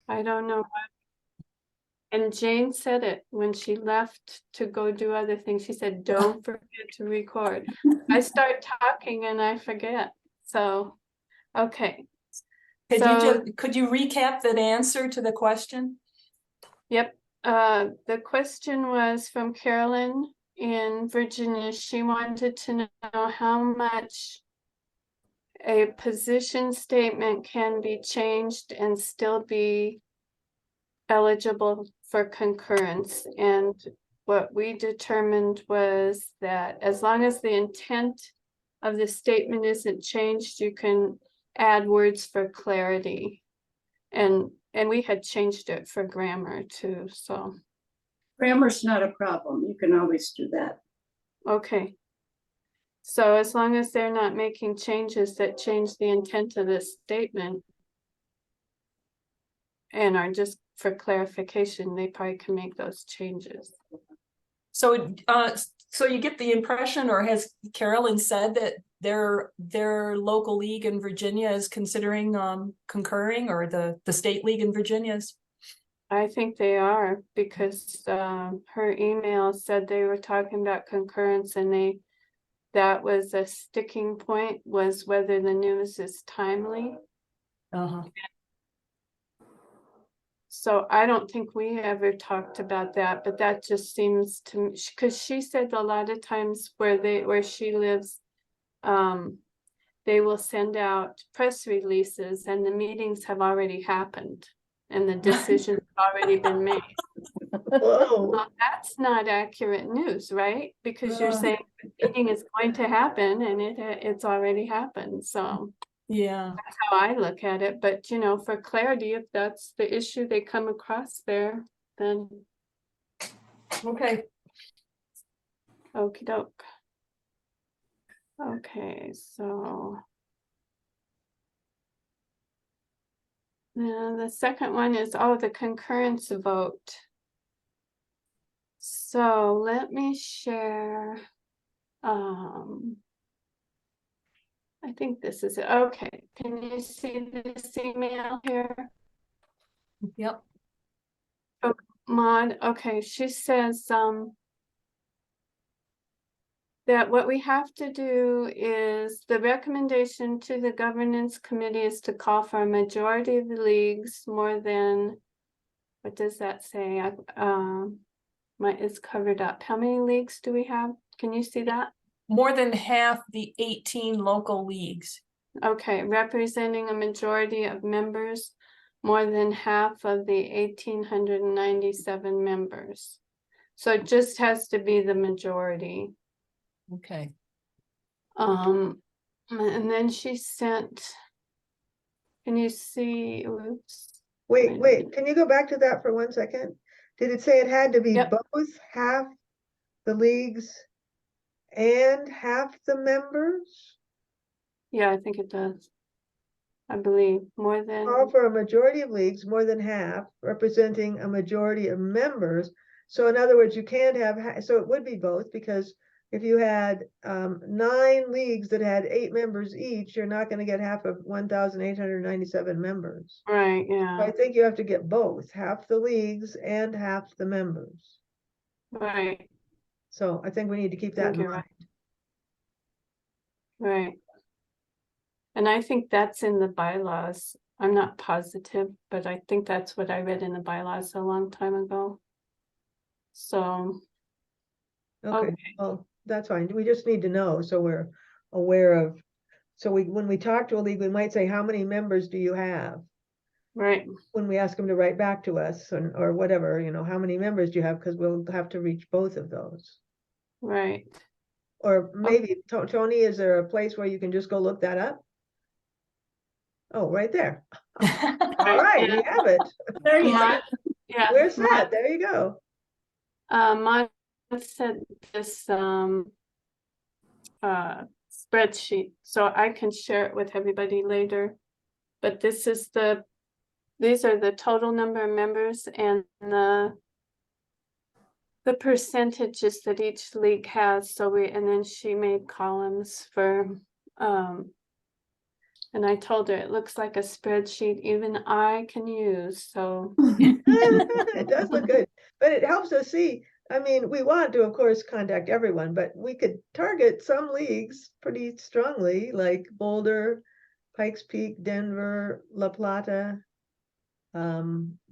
I don't know. And Jane said it when she left to go do other things. She said, don't forget to record. I start talking and I forget. So, okay. Could you recap that answer to the question? Yep. The question was from Carolyn in Virginia. She wanted to know how much a position statement can be changed and still be eligible for concurrence. And what we determined was that as long as the intent of the statement isn't changed, you can add words for clarity. And we had changed it for grammar too, so. Grammar's not a problem. You can always do that. Okay. So as long as they're not making changes that change the intent of this statement and are just for clarification, they probably can make those changes. So, so you get the impression, or has Carolyn said that their local league in Virginia is considering concurring, or the state league in Virginia is? I think they are, because her email said they were talking about concurrence, and that was a sticking point, was whether the news is timely. So I don't think we ever talked about that, but that just seems to me, because she said a lot of times where she lives, they will send out press releases and the meetings have already happened and the decision's already been made. Whoa. Well, that's not accurate news, right? Because you're saying the meeting is going to happen and it's already happened. So yeah, that's how I look at it. But you know, for clarity, if that's the issue they come across there, then okay. okie doke. Okay, so now the second one is, the concurrence vote. So let me share. I think this is it. Okay, can you see this email here? Yep. Oh, Maud, okay, she says that what we have to do is the recommendation to the governance committee is to call for a majority of the leagues more than, what does that say? It's covered up. How many leagues do we have? Can you see that? More than half the 18 local leagues. Okay, representing a majority of members, more than half of the 1,897 members. So it just has to be the majority. Okay. And then she sent, can you see, oops. Wait, can you go back to that for 1 second? Did it say it had to be Yep. both half the leagues and half the members? Yeah, I think it does. I believe more than, Call for a majority of leagues, more than half, representing a majority of members. So in other words, you can't have, so it would be both, because if you had 9 leagues that had 8 members each, you're not going to get half of 1,897 members. right, So yeah, I think you have to get both, half the leagues and half the members. right. So I think we need to keep that in You're mind. right. And I think that's in the bylaws. I'm not positive, but I think that's what I read in the bylaws a long time ago. So, Okay, okay. well, that's fine. We just need to know, so we're aware of, so when we talk to a league, we might say, how many members do you have? Right, When we ask them to write back to us, or whatever, you know, how many members do you have? Because we'll have to reach both of those. right. Or maybe, Tony, is there a place where you can just go look that up? Oh, right there. All right, we have it. There you go. Yeah, We're set. There you go. Mon said this spreadsheet, so I can share it with everybody later. But this is these are the total number of members and the percentages that each league has. So and then she made columns for And I told her it looks like a spreadsheet even I can use, so. It does look good, but it helps us see. I mean, we want to, of course, contact everyone, but we could target some leagues pretty strongly, like Boulder, Pikes Peak, Denver, La Plata,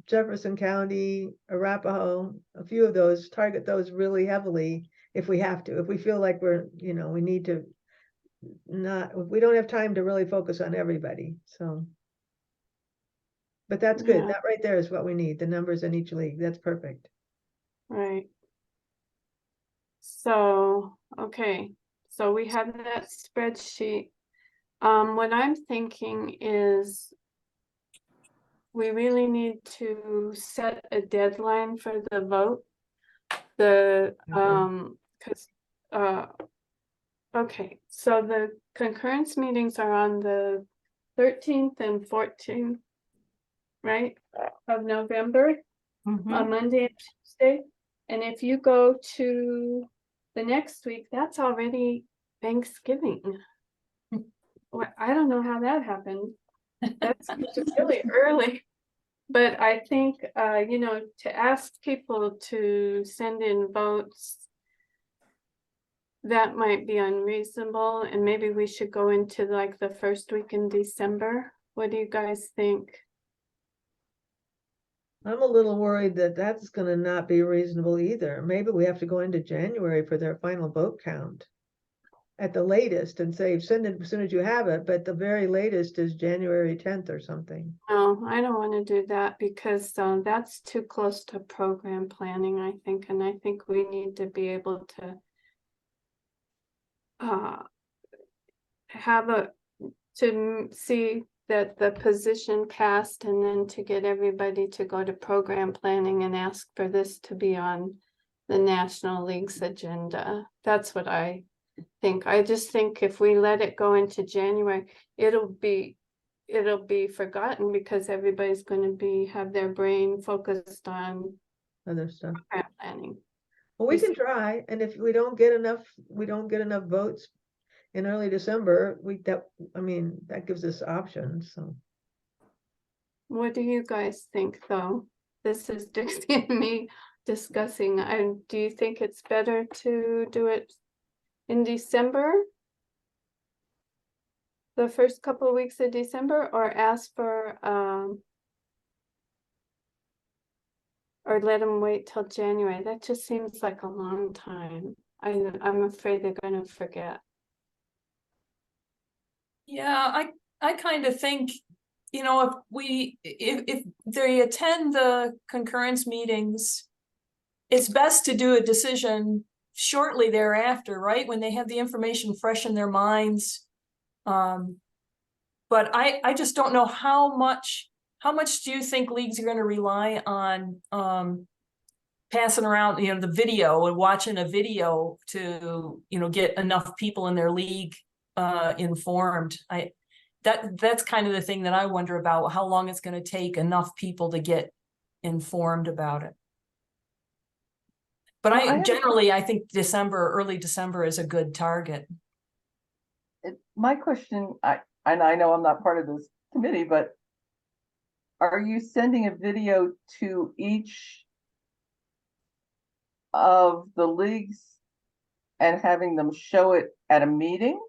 Jefferson County, Arapahoe, a few of those, target those really heavily if we have to, if we feel like we're, we need to we don't have time to really focus on everybody, so. But that's good. Yeah. That right there is what we need, the numbers in each league. That's perfect. Right. So, okay, so we have that spreadsheet. What I'm thinking is we really need to set a deadline for the vote. Because, okay, so the concurrence meetings are on the 13th and 14th, right, of November, on Monday and Tuesday. And if you go to the next week, that's already Thanksgiving. Well, I don't know how that happened. That's really early. But I think, to ask people to send in votes, that might be unreasonable, and maybe we should go into like the first week in December. What do you guys think? I'm a little worried that that's gonna not be reasonable either. Maybe we have to go into January for their final vote count at the latest and say, send it as soon as you have it, but the very latest is January 10th or something. No, I don't want to do that because that's too close to program planning, I think, and I think we need to be able to see that the position passed, and then to get everybody to go to program planning and ask for this to be on the National League's agenda. That's what I think. I just think if we let it go into January, it'll be forgotten because everybody's going to have their brain focused on Other stuff. program planning. Well, we can try, and if we don't get enough votes in early December, that gives us options, so. What do you guys think, though? This is Dixie and me discussing. Do you think it's better to do it in December? The first couple of weeks of December, or ask for or let them wait till January? That just seems like a long time. I'm afraid they're going to forget. Yeah, I kind of think, if they attend the concurrence meetings, it's best to do a decision shortly thereafter, right? When they have the information fresh in their minds. But I just don't know how much do you think leagues are going to rely on passing around, the video and watching a video to, get enough people in their league informed. That's kind of the thing that I wonder about, how long it's going to take enough people to get informed about it. But Well, I think early December is a good target. My question, and I know I'm not part of this committee, but are you sending a video to each of the leagues and having them show it at a meeting?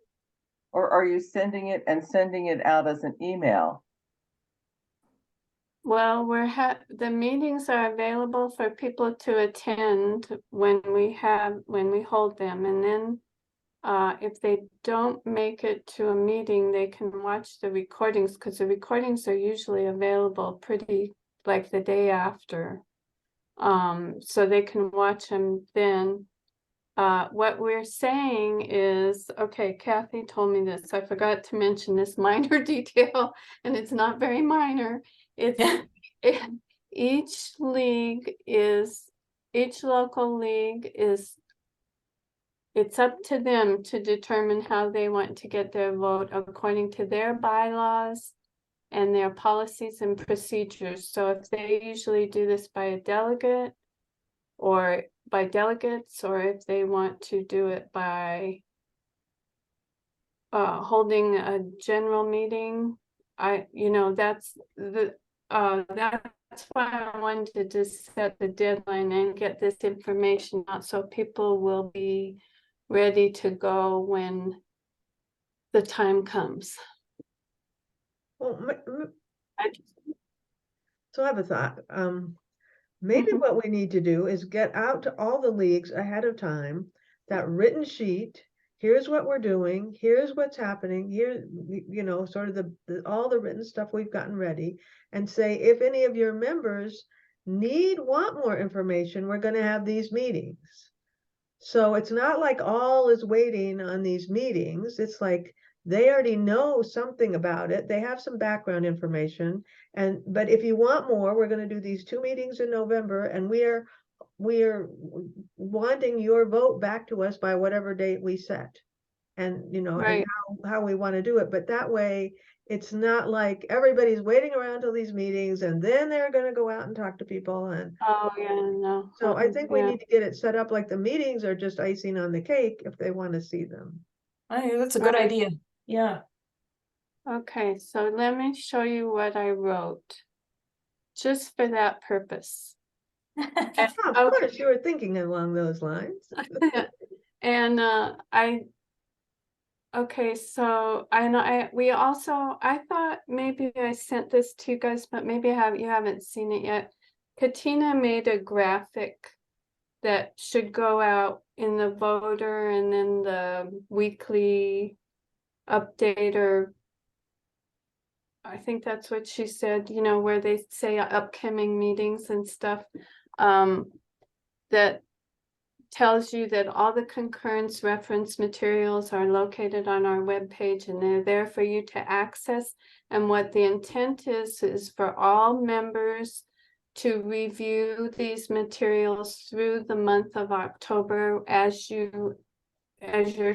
Or are you sending it out as an email? Well, the meetings are available for people to attend when we hold them, and then if they don't make it to a meeting, they can watch the recordings, because the recordings are usually available pretty like the day after. So they can watch them then. What we're saying is, okay, Kathy told me this. I forgot to mention this minor detail, and it's not very minor. Each local league it's up to them to determine how they want to get their vote according to their bylaws and their policies and procedures. So if they usually do this by a delegate or by delegates, or if they want to do it by holding a general meeting. That's why I wanted to just set the deadline and get this information out so people will be ready to go when the time comes. Well, I- so I have a thought. Maybe Mhm. what we need to do is get out to all the leagues ahead of time, that written sheet. Here's what we're doing. Here's what's happening. Here, sort of all the written stuff we've gotten ready, and say, if any of your members want more information, we're going to have these meetings. So it's not like all is waiting on these meetings. It's like they already know something about it. They have some background information. But if you want more, we're going to do these 2 meetings in November, and we're wanting your vote back to us by whatever date we set. And Right. and how we want to do it. But that way it's not like everybody's waiting around till these meetings and then they're going to go out and talk to people. And Oh, yeah, no. so I think we Yeah. need to get it set up like the meetings are just icing on the cake if they want to see them. That's a good Right. idea. Yeah. Okay, so let me show you what I wrote. Just for that purpose. Of Okay. course, you were thinking along those lines. And okay, so I thought maybe I sent this to you guys, but maybe you haven't seen it yet. Katina made a graphic that should go out in the voter and then the weekly update, or I think that's what she said, where they say upcoming meetings and stuff. That tells you that all the concurrence reference materials are located on our webpage and they're there for you to access. And what the intent is for all members to review these materials through the month of October as your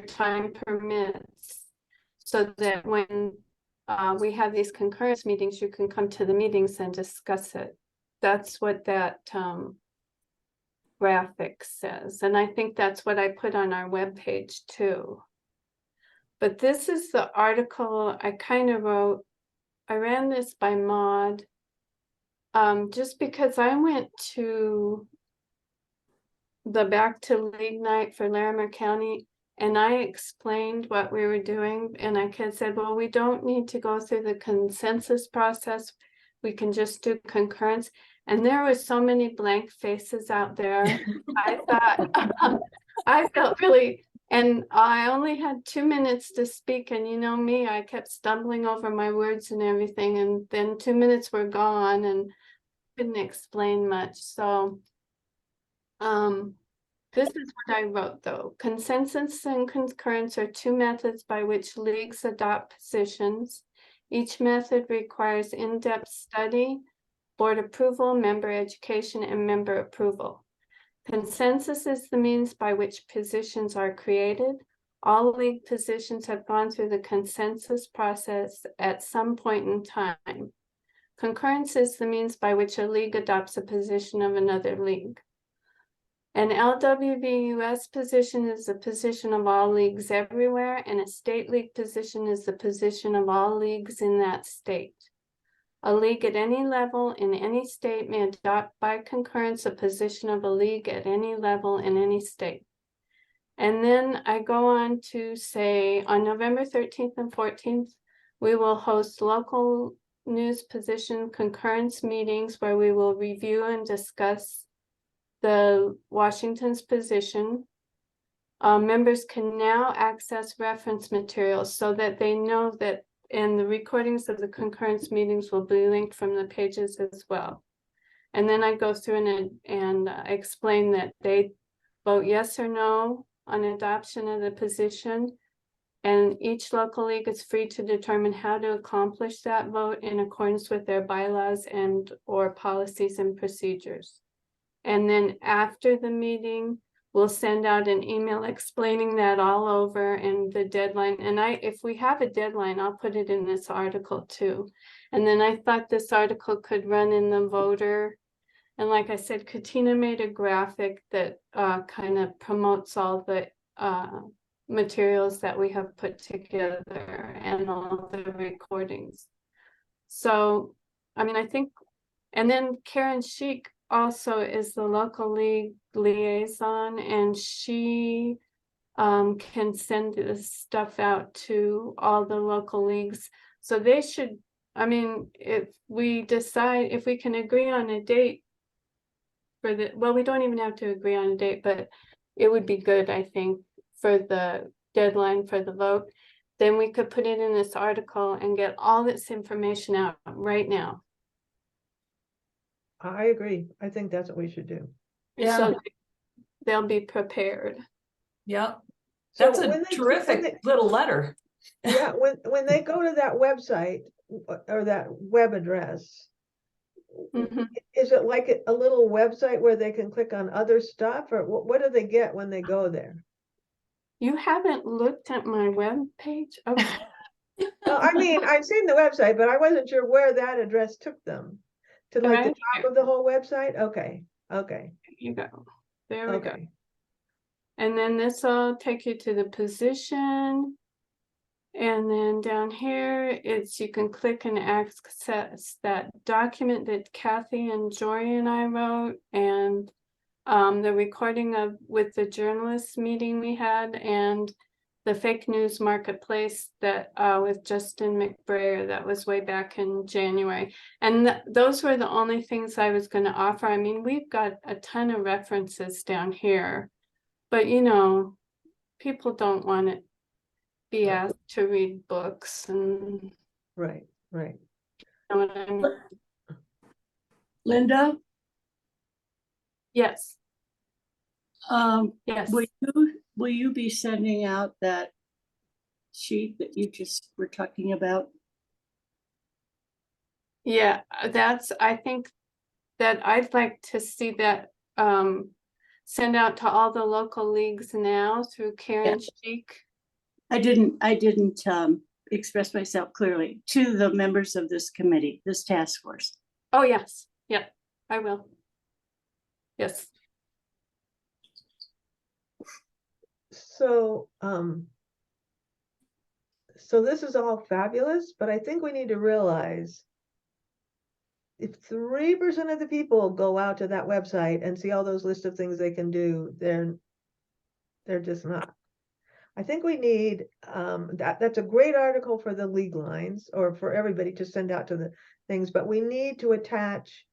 time permits, so that when we have these concurrence meetings, you can come to the meetings and discuss it. That's what that graphic says, and I think that's what I put on our webpage too. But this is the article I kind of wrote. I ran this by Maud, just because I went to the Back to League night for Larimer County, and I explained what we were doing, and I said, well, we don't need to go through the consensus process. We can just do concurrence. And there were so many blank faces out there. I thought, I felt really, and I only had 2 minutes to speak, and you know me, I kept stumbling over my words and everything, and then 2 minutes were gone and couldn't explain much. So this is what I wrote though. Consensus and concurrence are 2 methods by which leagues adopt positions. Each method requires in-depth study, board approval, member education, and member approval. Consensus is the means by which positions are created. All league positions have gone through the consensus process at some point in time. Concurrence is the means by which a league adopts a position of another league. An LWVUS position is the position of all leagues everywhere, and a state league position is the position of all leagues in that state. A league at any level in any state may adopt by concurrence a position of a league at any level in any state. And then I go on to say, on November 13th and 14th, we will host local news position concurrence meetings where we will review and discuss the Washington's position. Members can now access reference materials so that they know that, and the recordings of the concurrence meetings will be linked from the pages as well. And then I go through and explain that they vote yes or no on adoption of the position. And each local league is free to determine how to accomplish that vote in accordance with their bylaws or policies and procedures. And then after the meeting, we'll send out an email explaining that all over and the deadline. And if we have a deadline, I'll put it in this article too. And then I thought this article could run in the voter. And like I said, Katina made a graphic that kind of promotes all the materials that we have put together and all the recordings. So, I mean, I think, and then Karen Sheik also is the local league liaison, and she can send this stuff out to all the local leagues. So they should, I mean, if we decide, if we can agree on a date for the, well, we don't even have to agree on a date, but it would be good, I think, for the deadline for the vote. Then we could put it in this article and get all this information out right now. I agree. I think that's what we should do. Yeah. So they'll be prepared. Yeah, So that's a when they- terrific little letter. Yeah, when they go to that website or that web address, Mhm. is it like a little website where they can click on other stuff, or what do they get when they go there? You haven't looked at my web page? Okay. Well, I mean, I've seen the website, but I wasn't sure where that address took them. To like the Right top of the whole website? Okay, okay, There you go. There we go. okay. And then this will take you to the position. And then down here, it's, you can click and access that document that Kathy and Jory and I wrote, and the recording of, with the journalists meeting we had, and the fake news marketplace that with Justin McBrayer, that was way back in January. And those were the only things I was going to offer. I mean, we've got a ton of references down here, but you know, people don't want to be Right. asked to read books, and Right, right. you know what I mean? Linda, Yes, yes. will you be sending out that sheet that you just were talking about? Yeah, that's, I think that I'd like to see that send out to all the local leagues now through Karen Sheik. I didn't express myself clearly to the members of this committee, this task force. Oh, yes, yeah, I will. Yes, So, so this is all fabulous, but I think we need to realize if 3% of the people go out to that website and see all those lists of things they can do, they're just not. I think we need, that's a great article for the league lines or for everybody to send out to the things, but we need to attach,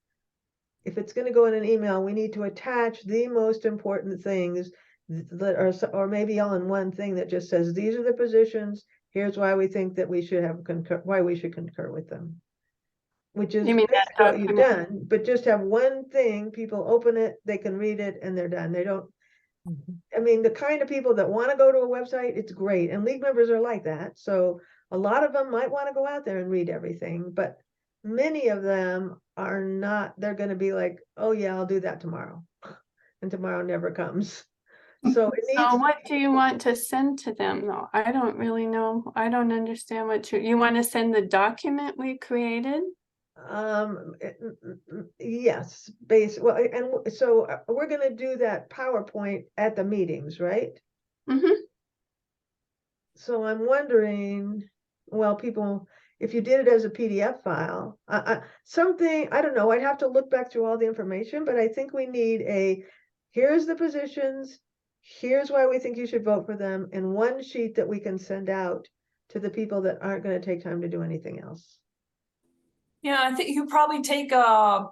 if it's gonna go in an email, we need to attach the most important things that are, or maybe all in one thing that just says, these are the positions, here's why we think that we should have why we should concur with them. Which is You mean that basically what you've document? done, but just have one thing, people open it, they can read it, and they're done. They don't, I mean, the kind of people that want to go to a website, it's great, and league members are like that. So a lot of them might want to go out there and read everything, but many of them are not, they're gonna be like, oh yeah, I'll do that tomorrow. And tomorrow never comes. So it needs. So what do you want to send to them though? I don't really know. I don't understand what you want to send the document we created? Yes, well, and so we're gonna do that PowerPoint at the meetings, right? Mm-hmm. So I'm wondering, well, people, if you did it as a PDF file, something, I don't know, I'd have to look back through all the information, but I think we need here's the positions, here's why we think you should vote for them, and one sheet that we can send out to the people that aren't gonna take time to do anything else. Yeah, I think you probably take a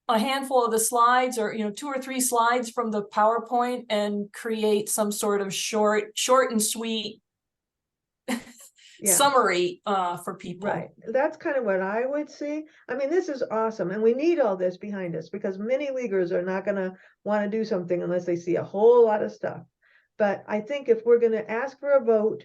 handful of the slides, or 2 or 3 slides from the PowerPoint, and create some sort of short and sweet Yeah. summary for people. Right, that's kind of what I would see. I mean, this is awesome, and we need all this behind us because many leaguers are not gonna want to do something unless they see a whole lot of stuff. But I think if we're gonna ask for a vote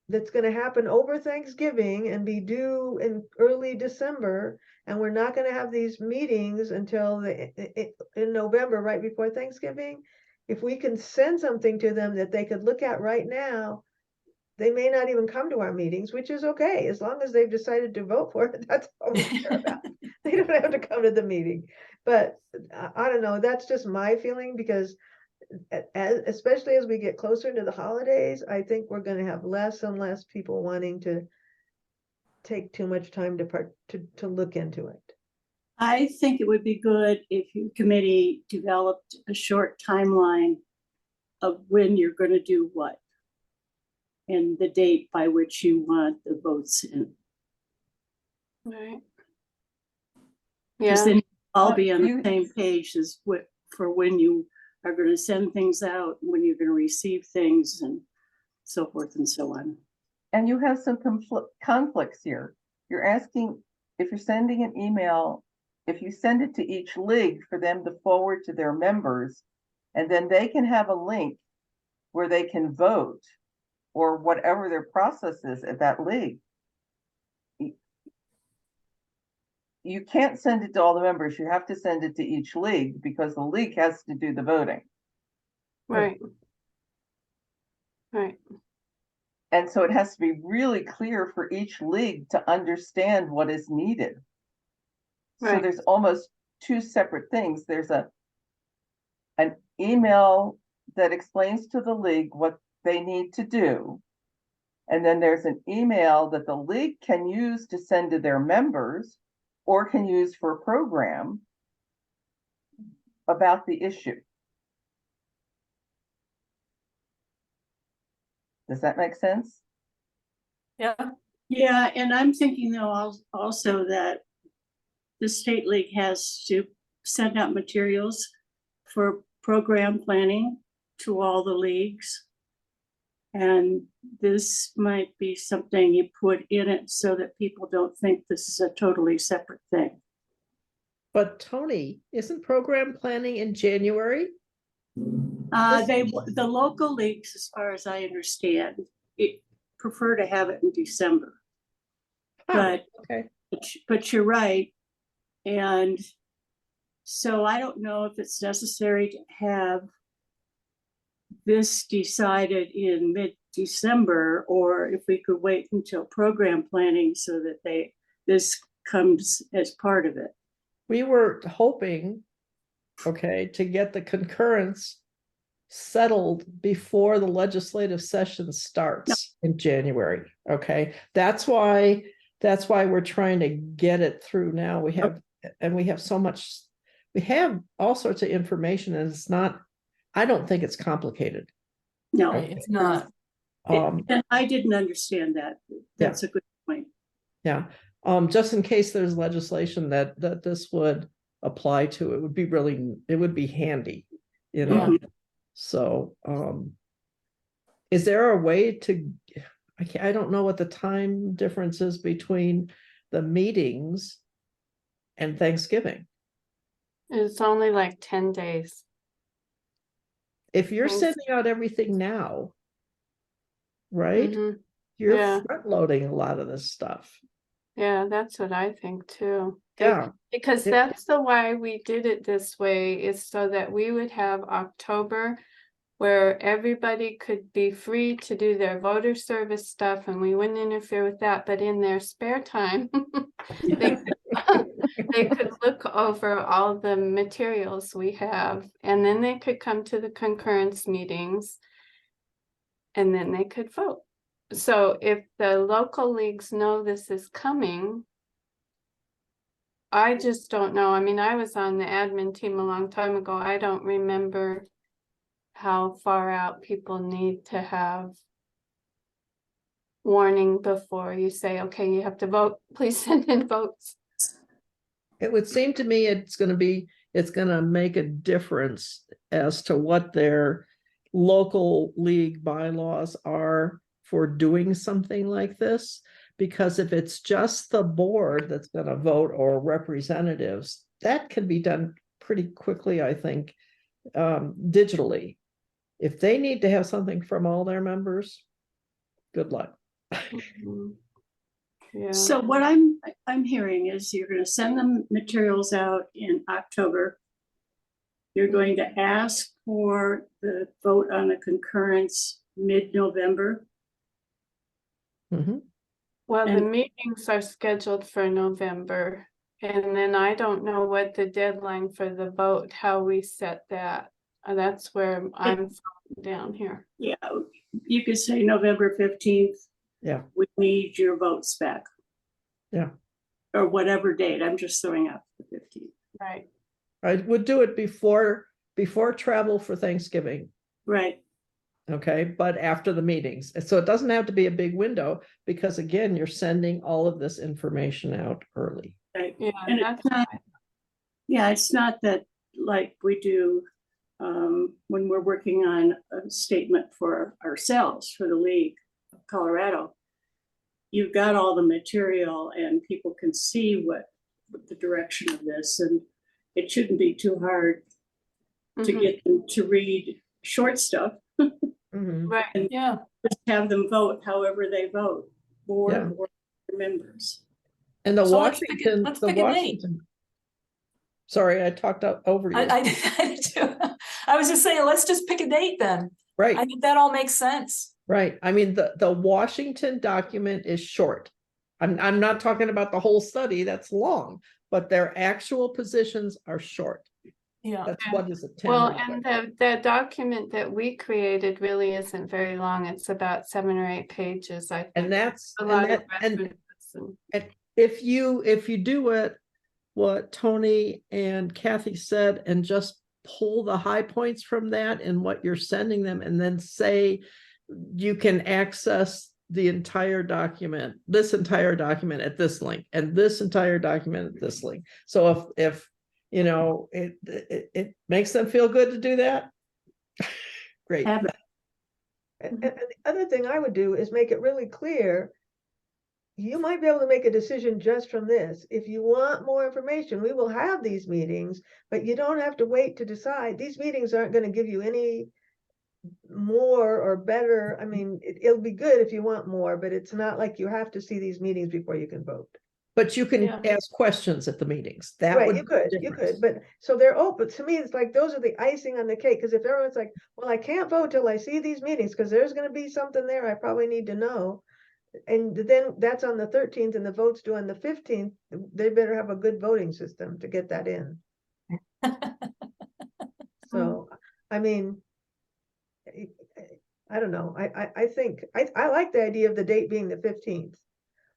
that's gonna happen over Thanksgiving and be due in early December, and we're not gonna have these meetings until in November, right before Thanksgiving, if we can send something to them that they could look at right now, they may not even come to our meetings, which is okay, as long as they've decided to vote for it, that's all we care about. They don't have to come to the meeting. But I don't know, that's just my feeling, because especially as we get closer to the holidays, I think we're gonna have less and less people wanting to take too much time to look into it. I think it would be good if your committee developed a short timeline of when you're gonna do what. And the date by which you want the votes in. Right. Because Yeah, then I'll be on the You- same page as what, for when you are gonna send things out, when you're gonna receive things and so forth and so on. And you have some conflicts here. You're asking, if you're sending an email, if you send it to each league for them to forward to their members, and then they can have a link where they can vote, or whatever their process is at that league. You can't send it to all the members, you have to send it to each league, because the league has to do the voting. right. Right, And so it has to be really clear for each league to understand what is needed. So Right. there's almost two separate things. There's an email that explains to the league what they need to do. And then there's an email that the league can use to send to their members or can use for a program about the issue. Does that make sense? Yeah, Yeah, and I'm thinking though also that the state league has to send out materials for program planning to all the leagues. And this might be something you put in it so that people don't think this is a totally separate thing. But Tony, isn't program planning in January? The local leagues, as far as I understand, prefer to have it in December. Huh, But okay. but you're right. And so I don't know if it's necessary to have this decided in mid-December, or if we could wait until program planning so that this comes as part of it. We were hoping, okay, to get the concurrence settled before the legislative session starts in January, okay? That's why we're trying to get it through now. We have so much, we have all sorts of information, and it's not, I don't think it's complicated. No, right, it's not. and I didn't understand that. That's a good point. Yeah, just in case there's legislation that this would apply to, it would be handy, you know? Mhm. So, is there a way to, I don't know what the time difference is between the meetings and Thanksgiving. it's only like 10 days. If you're Thanks. sending out everything now, right? Mhm. You're Yeah. front loading a lot of this stuff. Yeah, that's what I think too. Yeah. Because It- that's the why we did it this way, is so that we would have October where everybody could be free to do their voter service stuff and we wouldn't interfere with that, but in their spare time, they could look over all the materials we have, and then they could come to the concurrence meetings and then they could vote. So if the local leagues know this is coming, I just don't know. I mean, I was on the admin team a long time ago. I don't remember how far out people need to have warning before you say, okay, you have to vote, please send in votes. It would seem to me it's gonna make a difference as to what their local league bylaws are for doing something like this. Because if it's just the board that's gonna vote or representatives, that can be done pretty quickly, I think, digitally. If they need to have something from all their members, good luck. Mhm. Yeah, So what I'm hearing is you're gonna send the materials out in October. You're going to ask for the vote on the concurrence mid-November. Mhm. well, the And- meetings are scheduled for November. And then I don't know what the deadline for the vote, how we set that. That's where I'm down here. Yeah, you could say November 15th. Yeah. We need your votes back. Yeah. Or whatever date, I'm just throwing out the 15th. Right. I would do it before travel for Thanksgiving, Right, okay, but after the meetings. So it doesn't have to be a big window, because again, you're sending all of this information out early. right. Yeah, And that's it's not, fine. yeah, it's not that like we do when we're working on a statement for ourselves, for the League of Colorado. You've got all the material and people can see what the direction of this, and it shouldn't be too hard to Mhm. get them to read short stuff. Mhm. Right, Yeah, Just have them vote however they vote, board Yeah. or members. And the So let's pick Washington, let's the pick a date. Washington. Sorry, I talked over you. I did too. I was just saying, let's just pick a date then. I Right, think that all makes sense. right. I mean, the Washington document is short. I'm not talking about the whole study, that's long, but their actual positions are short. Yeah, That's Yeah. what is it? 10 well, or and whatever. the document that we created really isn't very long. It's about 7 or 8 pages, I think. And that's, A and lot of that, and references and- if you do what Tony and Kathy said, and just pull the high points from that and what you're sending them, and then say you can access the entire document, this entire document at this link, and this entire document at this link. So if you know it makes them feel good to do that, great. Have it. And the other thing I would do is make it really clear. You might be able to make a decision just from this. If you want more information, we will have these meetings, but you don't have to wait to decide. These meetings aren't going to give you any more or better. I mean, it'll be good if you want more, but it's not like you have to see these meetings before you can vote. But you can Yeah. ask questions at the meetings. That Right, would you be the could, difference. but so they're open. To me, it's like those are the icing on the cake. Because if everyone's like, well, I can't vote till I see these meetings because there's going to be something there I probably need to know. And then that's on the 13th and the vote's due on the 15th. They better have a good voting system to get that in. So, I mean, I don't know. I think, I like the idea of the date being the 15th.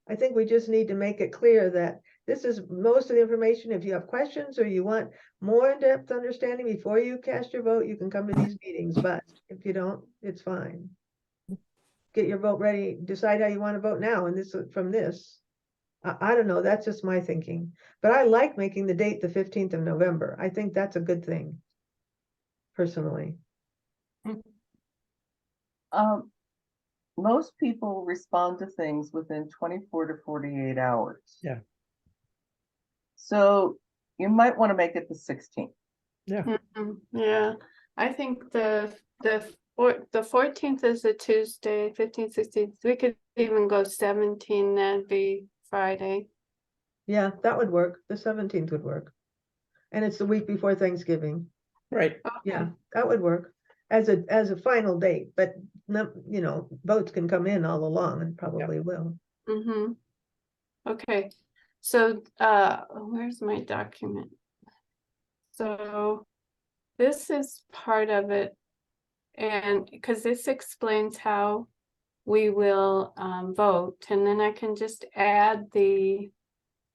I think we just need to make it clear that this is most of the information. If you have questions or you want more in-depth understanding before you cast your vote, you can come to these meetings, but if you don't, it's fine. Get your vote ready, decide how you want to vote now, and this from this. I don't know, that's just my thinking, but I like making the date the 15th of November. I think that's a good thing. Personally, Most people respond to things within 24 to 48 hours. Yeah. So you might want to make it the 16th. Yeah, I think the 14th is a Tuesday, 15th, 16th. We could even go 17, that'd be Friday. yeah, that would work. The 17th would work. And it's the week before Thanksgiving. Right. Yeah, that would work as a final date, but no, you know, votes can come in all along and probably will. Mm-hmm. Okay, so where's my document? So this is part of it, and because this explains how we will vote, and then I can just add the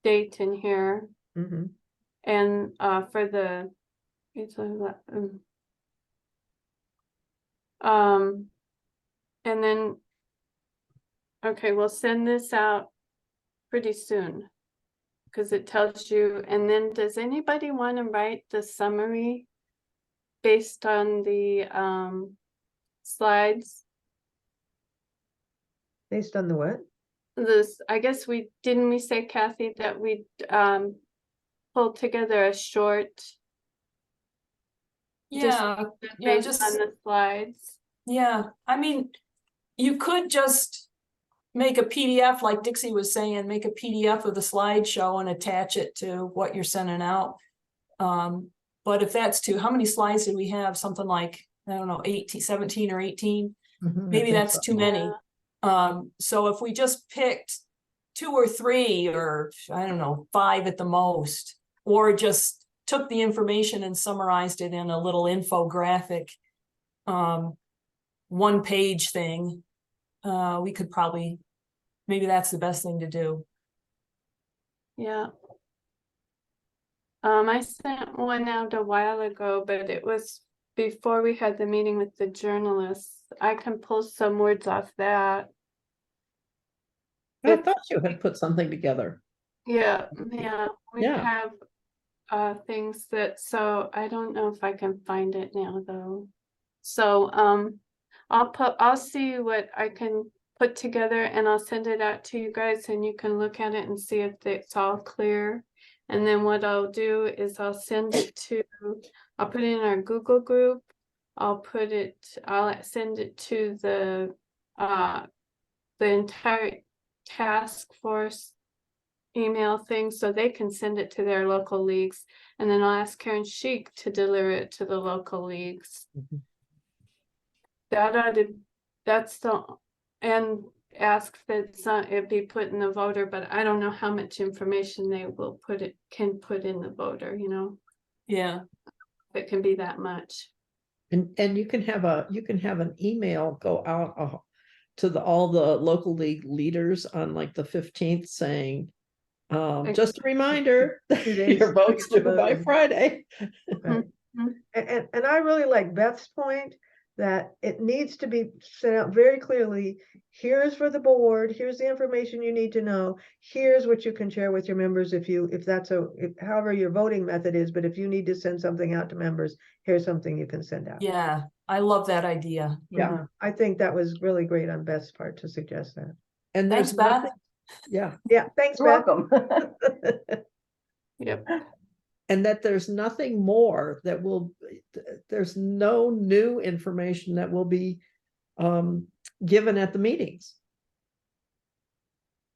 date in here. Mhm. And for the it's and then okay, we'll send this out pretty soon because it tells you. And then does anybody want to write the summary based on the slides? Based on the what? This, I guess we say, Kathy, that we pulled together a short yeah, based just- on the slides. yeah. I mean, you could just make a PDF, like Dixie was saying, make a PDF of the slideshow and attach it to what you're sending out. But if that's too, how many slides did we have? Something like, I don't know, 18, 17 or 18? Mhm, I Maybe think that's so. too many. So if we just picked 2 or 3, or I don't know, 5 at the most, or just took the information and summarized it in a little infographic, one-page thing, we could probably, maybe that's the best thing to do. Yeah. I sent one out a while ago, but it was before we had the meeting with the journalists. I can pull some words off that. I thought you had put something together. Yeah, we Yeah. have things that, so I don't know if I can find it now though. So I'll see what I can put together and I'll send it out to you guys and you can look at it and see if it's all clear. And then what I'll do is I'll send it to, I'll put it in our Google group. I'll send it to the entire task force email thing so they can send it to their local leagues. And then I'll ask Karen Sheik to deliver it to the local leagues. Mhm. That's the, and ask that it be put in the voter, but I don't know how much information they will can put in the voter, you know, Yeah, if it can be that much. And you can have an email go out to all the local league leaders on like the 15th saying, just a reminder, 2 days your vote's due before by voting. Friday. Right. Mhm. And I really like Beth's point that it needs to be set out very clearly. Here's for the board, here's the information you need to know. Here's what you can share with your members if that's however your voting method is, but if you need to send something out to members, here's something you can send out. yeah, I love that idea. Yeah. I think that was really great on Beth's part to suggest that. And Thanks, there's Beth. nothing, yeah, Yeah, thanks, You're Beth. welcome. Yep. and that there's nothing more there's no new information that will be given at the meetings.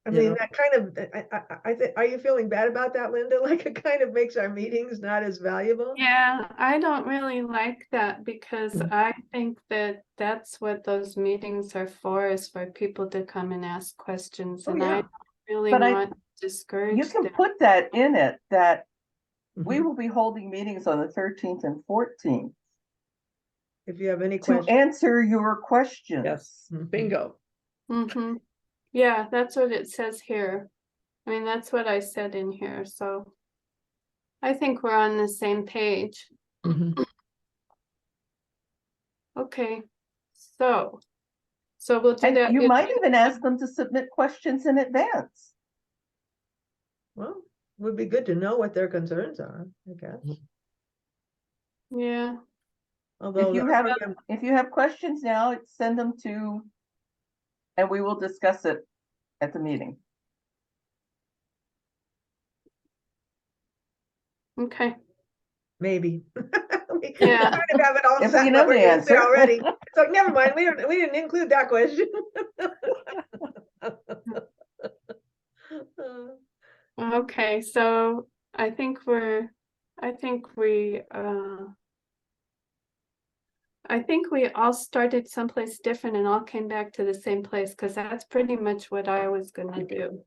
I You mean, know? that kind of, I think, are you feeling bad about that, Linda? Like it kind of makes our meetings not as valuable? Yeah, I don't really like that because Mhm. I think that that's what those meetings are for, is for people to come and ask questions. Oh, And yeah. I don't really But want to You discourage can them. put that in it, that we Mhm. will be holding meetings on the 13th and 14th If you have any to questions. answer your questions. Yes, bingo. Mm-hmm. Yeah, that's what it says here. I mean, that's what I said in here, so I think we're on the same page. Mhm. Okay, so we'll do And that. you might even ask them to submit questions in advance. Well, would be good to know what their concerns are, I guess. Yeah, Although, If you have questions now, send them to, and we will discuss it at the meeting. maybe. okay. We Yeah. kind of have it all If set we what know we're the gonna say answer. already. So never mind, we didn't include that question. Okay, so I think we all started someplace different and all came back to the same place, because that's pretty much what I was gonna do.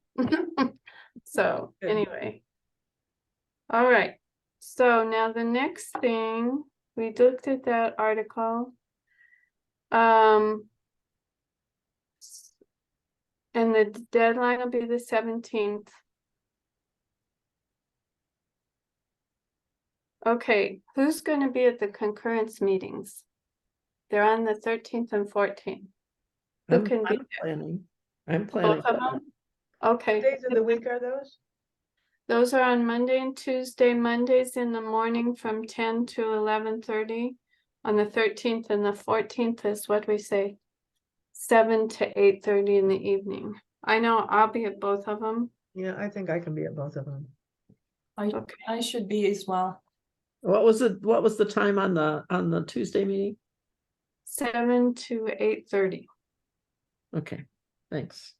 So Good. anyway. All right, so now the next thing, we looked at that article. And the deadline will be the 17th. Okay, who's gonna be at the concurrence meetings? They're on the 13th and 14th. Who I'm can be planning. I'm both planning. of them? Okay, Days of the week are those? those are on Monday and Tuesday. Mondays in the morning from 10 to 11:30. On the 13th and the 14th is what we say, 7 to 8:30 in the evening. I know I'll be at both of them. Yeah, I think I can be at both of them. Okay. I should be as well. What was the time on the Tuesday meeting? 7 to 8:30. Okay, thanks.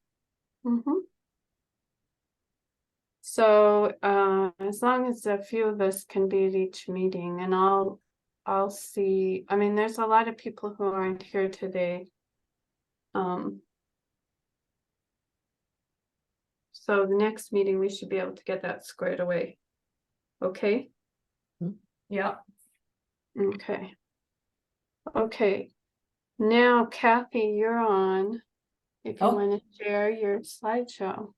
So as long as a few of us can be at each meeting, and I'll see, I mean, there's a lot of people who aren't here today. So the next meeting, we should be able to get that squared away. Okay, Yeah. Okay. Okay, now Kathy, you're on. If you Oh. want to share your slideshow.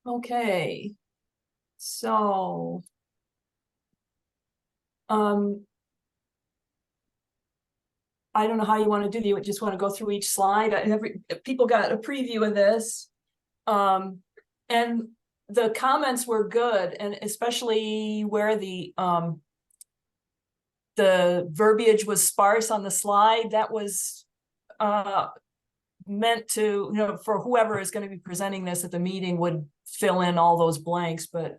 Okay. So. Um. I don't know how you want to do. You just want to go through each slide. People got a preview of this. And the comments were good, and especially where the verbiage was sparse on the slide, that was meant to, you know, for whoever is going to be presenting this at the meeting would fill in all those blanks. But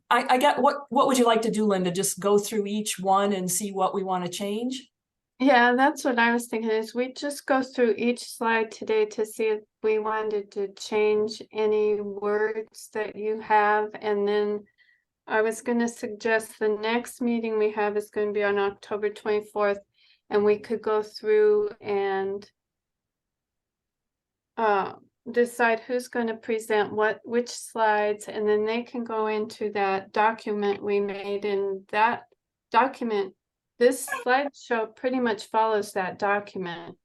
I get what would you like to do, Linda? Just go through each one and see what we want to change? Yeah, that's what I was thinking, is we just go through each slide today to see if we wanted to change any words that you have, and then I was gonna suggest the next meeting we have is gonna be on October 24th, and we could go through and decide who's gonna present which slides, and then they can go into that document we made. In that document, this slideshow pretty much follows that document,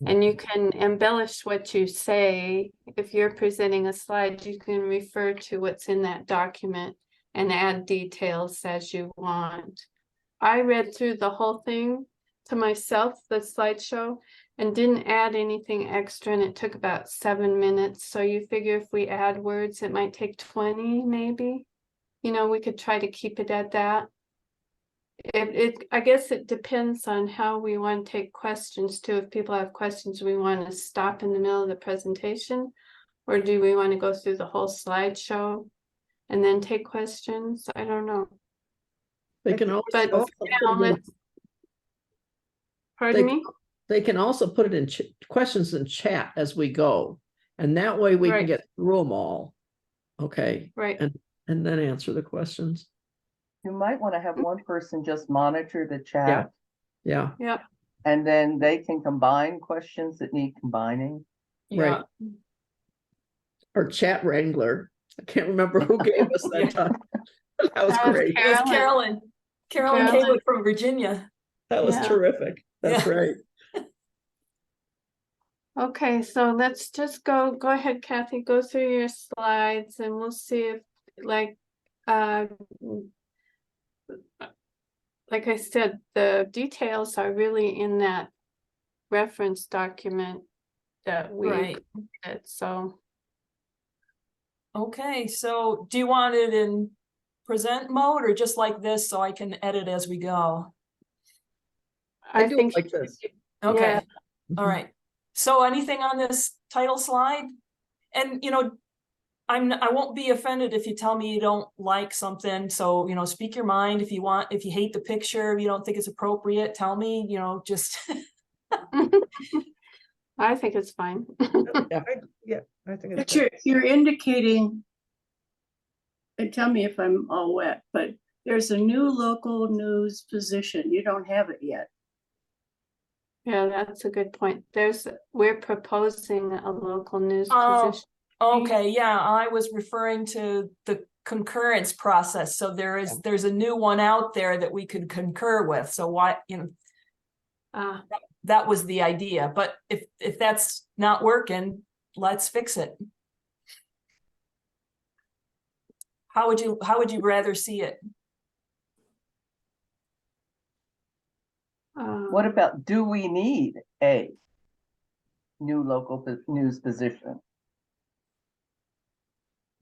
and you can embellish what you say. If you're presenting a slide, you can refer to what's in that document and add details as you want. I read through the whole thing to myself, the slideshow, and didn't add anything extra, and it took about 7 minutes. So you figure if we add words, it might take 20 maybe. You know, we could try to keep it at that. I guess it depends on how we want to take questions too. If people have questions, we want to stop in the middle of the presentation, or do we want to go through the whole slideshow and then take questions? I don't know. They can also, But also now put it in- let's, pardon me? they can also put it in questions in chat as we go, and that way we can Right. get through them all. Okay, Right. and then answer the questions. You might want to have one person just monitor the chat, Yeah, Yep. and then they can combine questions that need combining. right. Or chat wrangler. I can't remember who gave us that Yeah. time. That was That was great. It was Carolyn. Carolyn Caleb from Virginia. That was Yeah. terrific. That's Yeah. right. Okay, so let's just go ahead, Kathy, go through your slides, and we'll see if, like I said, the details are really in that reference document that we Right. did, so. Okay, so do you want it in present mode or just like this so I can edit as we go? I I do it think, like this. Okay, Yeah. all right. So anything on this title slide? And you know, I won't be offended if you tell me you don't like something. So, you know, speak your mind. If you hate the picture, if you don't think it's appropriate, tell me, you know, just I think it's fine. I think But it's good. you're indicating, and tell me if I'm all wet, but there's a new local news position. You don't have it yet. Yeah, that's a good point. We're proposing a local news Oh, position. okay, yeah, I was referring to the concurrence process. So there's a new one out there that we could concur with. So why, you know, Ah, that was the idea. But if that's not working, let's fix it. How would you rather see it? What about, do we need a new local news position?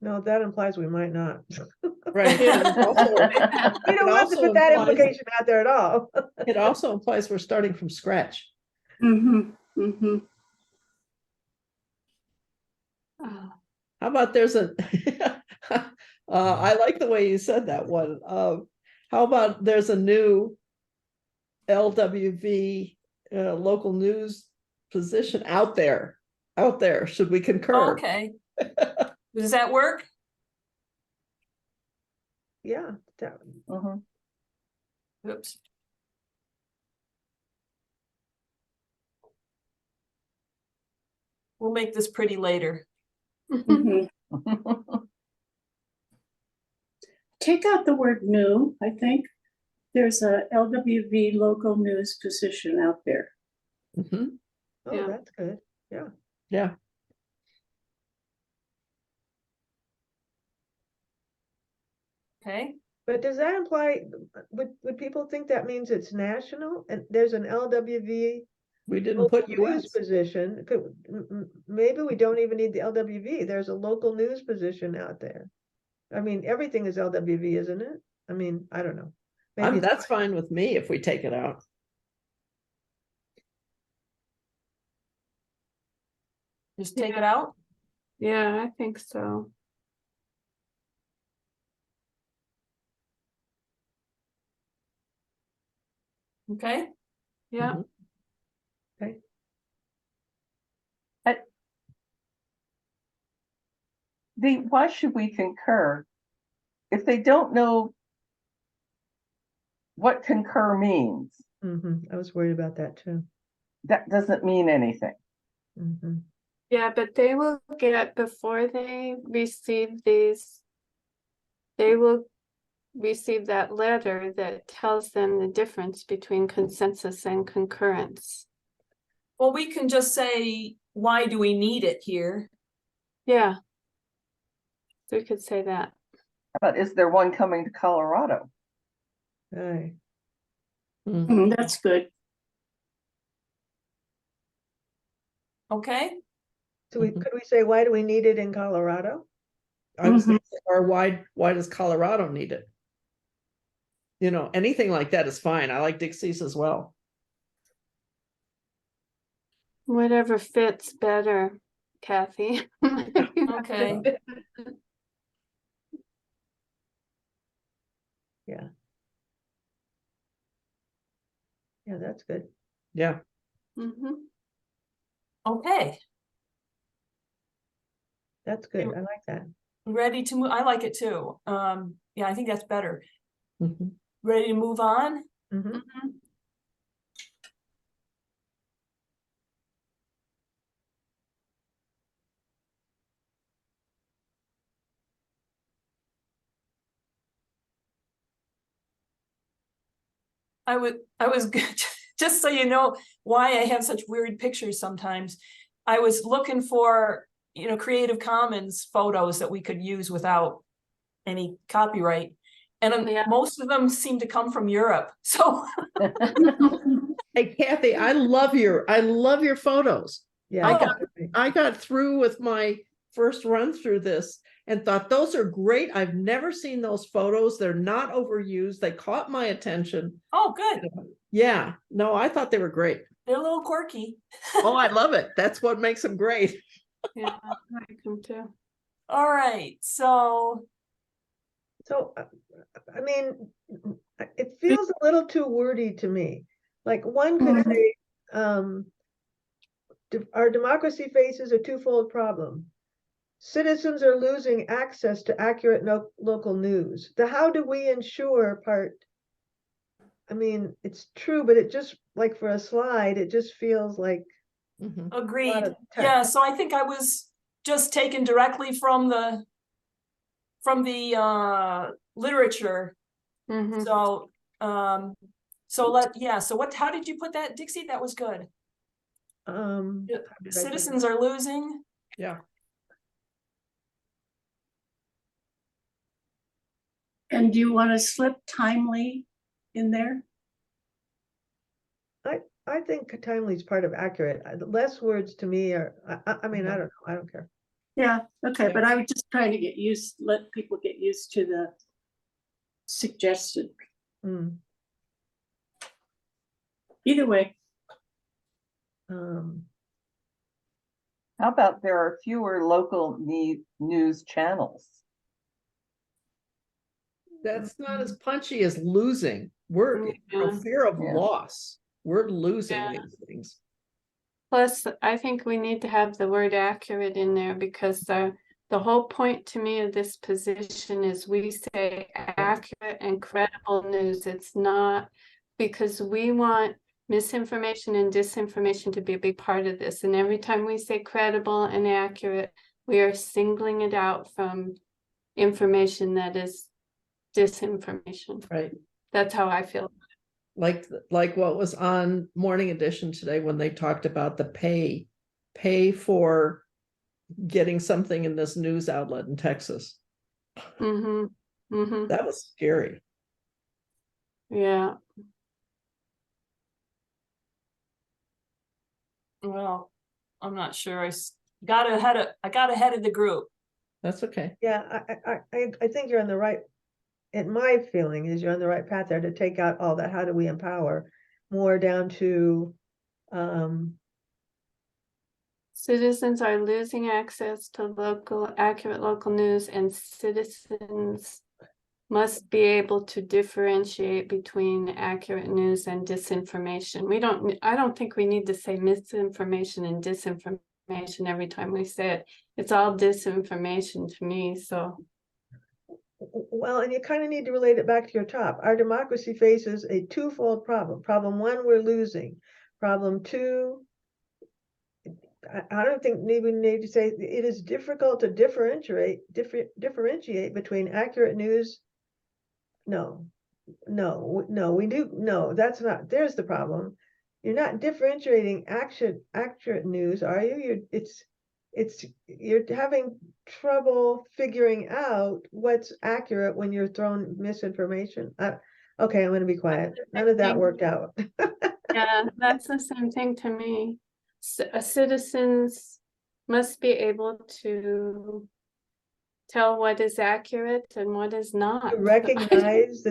No, that implies we might not. Right. Yeah. And also, We don't It want to also put that implies- implication out there at all. it also implies we're starting from scratch. Mm-hmm, mm-hmm. ah, How about there's a, I like the way you said that one. How about there's a new LWV local news position out there? Should we concur? Okay. Does that work? Yeah, Mhm. Oops. We'll make this pretty later. Mhm. Take out the word new, I think. There's a LWV local news position out there. Mhm. Oh, Yeah. that's good. Yeah, Okay, But does that imply, would people think that means it's national? And there's an LWV we didn't local put news US. position? Maybe we don't even need the LWV. There's a local news position out there. I mean, everything is LWV, isn't it? I mean, I don't know. Maybe it's That's fine with me if we take it out. just take it out. Yeah, I think so. Okay, Yeah. Mhm. Why should we concur? If they don't know what concur means, I was worried about that too. that doesn't mean anything. Mhm. Yeah, but they will get, before they receive these, they will receive that letter that tells them the difference between consensus and concurrence. well, we can just say, why do we need it here? Yeah. So we could say that. But is there one coming to Colorado? Aye. Mhm. That's good. Okay, So could we say, why do we need it in Colorado? I was gonna say, or why does Colorado need it? You know, anything like that is fine. I like Dixie's as well. Whatever fits better, Kathy. okay, Yeah, that's good. Yeah, Mhm. okay. That's good. I like that. Ready to move, I like it too. Yeah, I think that's better. Mhm. Ready to move on? Mhm. I was just so you know why I have such weird pictures sometimes. I was looking for, Creative Commons photos that we could use without any copyright. And Yeah. most of them seem to come from Europe. So Hey Kathy, I love your photos. Yeah. I Oh. I got through with my first run through this and thought those are great. I've never seen those photos. They're not overused. They caught my attention. oh, good. Yeah, no, I thought they were great. They're a little quirky. Oh, I love it. That's what makes them great. Yeah, I like them too. All right. So So, I mean, it feels a little too wordy to me. Like one could say, our democracy faces a twofold problem. Citizens are losing access to accurate local news. The how do we ensure part, I mean, it's true, but it just, like for a slide, it just feels like Mhm. a lot agreed. of Yeah, text. so I think I was just taken directly from the literature. Mhm. So how did you put that, Dixie? That was good. How did I put it? Citizens are losing. Yeah. And do you want to slip timely in there? I think timely is part of accurate. Less words to me are, I mean, I don't know. I don't care. Yeah, okay, Yeah. but I was just trying to let people get used to the suggested. Mm. Either way, Um, How about there are fewer local news channels? That's not as punchy as losing. We're Yeah. fear of Yeah. loss. We're losing Yeah. these things. Plus, I think we need to have the word accurate in there because the whole point to me of this position is we say accurate and credible news. It's not because we want misinformation and disinformation to be a big part of this. And every time we say credible and accurate, we are singling it out from information that is disinformation. Right. That's how I feel. Like what was on Morning Edition today when they talked about the pay for getting something in this news outlet in Texas. Mm-hmm. Mm-hmm. That was scary. Yeah. Well, I'm not sure. I got ahead of the group. That's okay. Yeah, I think you're on the right, and my feeling is you're on the right path there to take out all that, how do we empower, more down to, Citizens are losing access to accurate local news, and citizens must be able to differentiate between accurate news and disinformation. I don't think we need to say misinformation and disinformation every time we say it. It's all disinformation to me, so. well, and you kind of need to relate it back to your top. Our democracy faces a twofold problem. Problem one, we're losing. Problem two, I don't think we need to say it is difficult to differentiate between accurate news. No, we do. No, that's not, there's the problem. You're not differentiating accurate news, are you? You're having trouble figuring out what's accurate when you're thrown misinformation. Okay, I'm gonna be quiet. None of that worked out. Yeah, that's the same thing to me. Citizens must be able to tell what is accurate and what is not. To recognize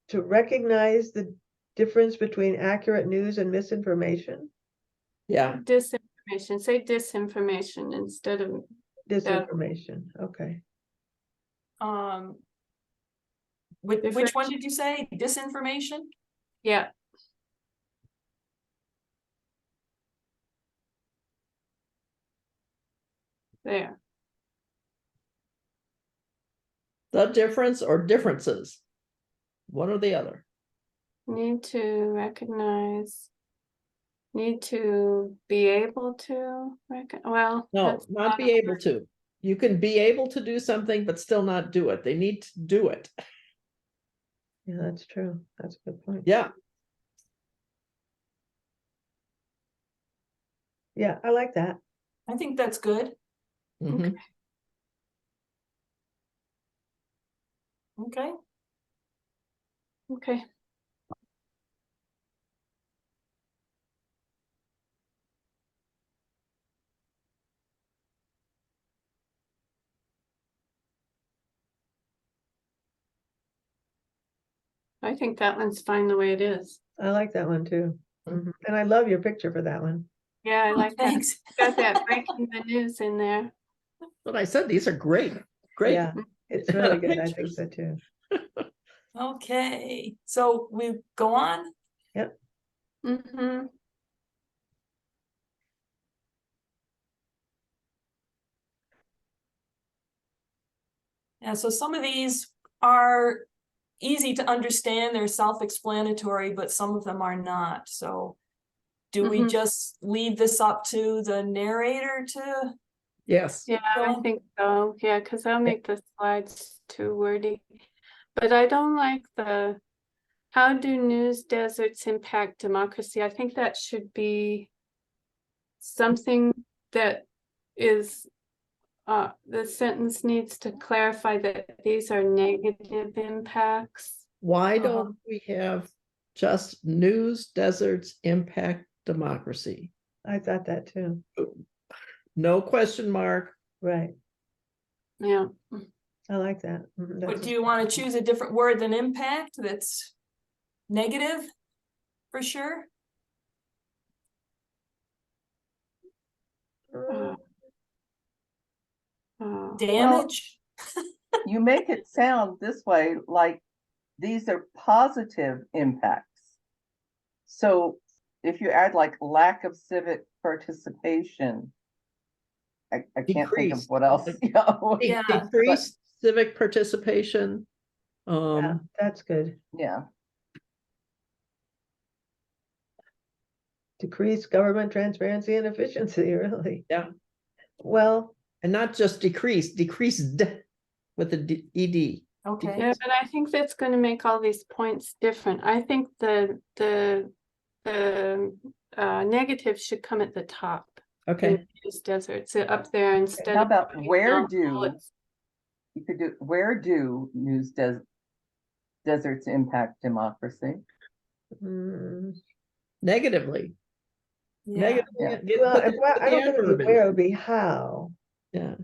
to recognize the difference between accurate news and misinformation. Yeah. Disinformation, say disinformation instead of, Disinformation, okay. Which one did you say? Disinformation? yeah. There. The difference or differences. One or the other. Need to recognize. Need to be able to well. No, that's not be able to. You can be able to do something, but still not do it. They need to do it. Yeah, that's true. That's a good point. Yeah. Yeah, I like that. I think that's good. Mhm. Okay. Okay. I think that one's fine the way it is. I like that one too. Mhm. And I love your picture for that one. Yeah, I like that. Thanks. Got that breaking the news in there. But I said these are great. Great. Yeah, it's really good. I think Pictures. so too. Okay, so we go on. Mm-hmm. Yeah, so some of these are easy to understand, they're self-explanatory, but some of them are not. So do we Mhm. just leave this up to the narrator to? Yes. Yeah, I So- think so. Yeah, because I'll make the slides too wordy. But I don't like the how do news deserts impact democracy? I think that should be something that is the sentence needs to clarify that these are negative impacts. Why Uh-huh. don't we have just news deserts impact democracy? I thought that too. No question mark. Right. Yeah. I like that. Mhm, But that's do you want to choose a different word than impact that's negative for sure? Mm, Damage? You make it sound this way, like these are positive impacts. So if you add like lack of civic participation, I can't think of Decreased. what else. Yeah. Decreased civic participation. yeah, that's good. Yeah, decrease government transparency and efficiency, really. Yeah. Well, And not just decreased with the ed. Okay, Yeah, but I think that's gonna make all these points different. I think the negative should come at the top. Okay, in News deserts, up there instead How of. about putting where all do, bullets. you could do, where do deserts impact democracy? negatively. yeah. Negatively. well, Put I don't think it'd adverb be in. where, it would be how, Yeah,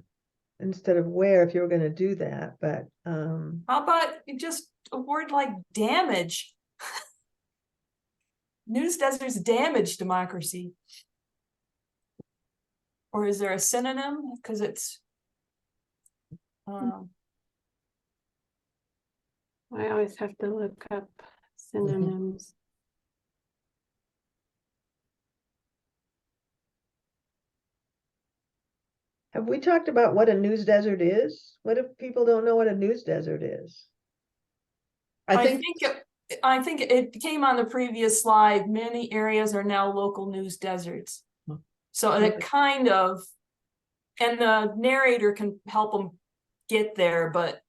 instead of where, if you were gonna do that, but, How about just a word like damage? News deserts damage democracy. Or is there a synonym? Because it's. I always have to look up synonyms. have we talked about what a news desert is? What if people don't know what a news desert is? I think, I think it came on the previous slide. Many areas are now local news deserts. Hmm. So it kind of, and the narrator can help them get there, but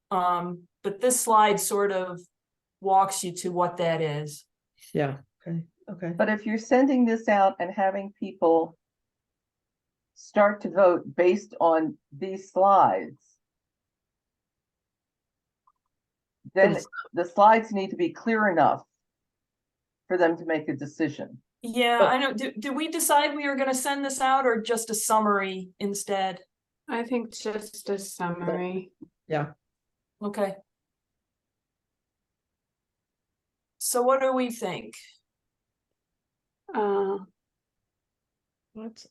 this slide sort of walks you to what that is. yeah, Okay, But if you're sending this out and having people start to vote based on these slides, then it's- the slides need to be clear enough for them to make a decision. Yeah, But- I know. Did we decide we were going to send this out or just a summary instead? I think just a summary. yeah. Okay. So what do we think? What's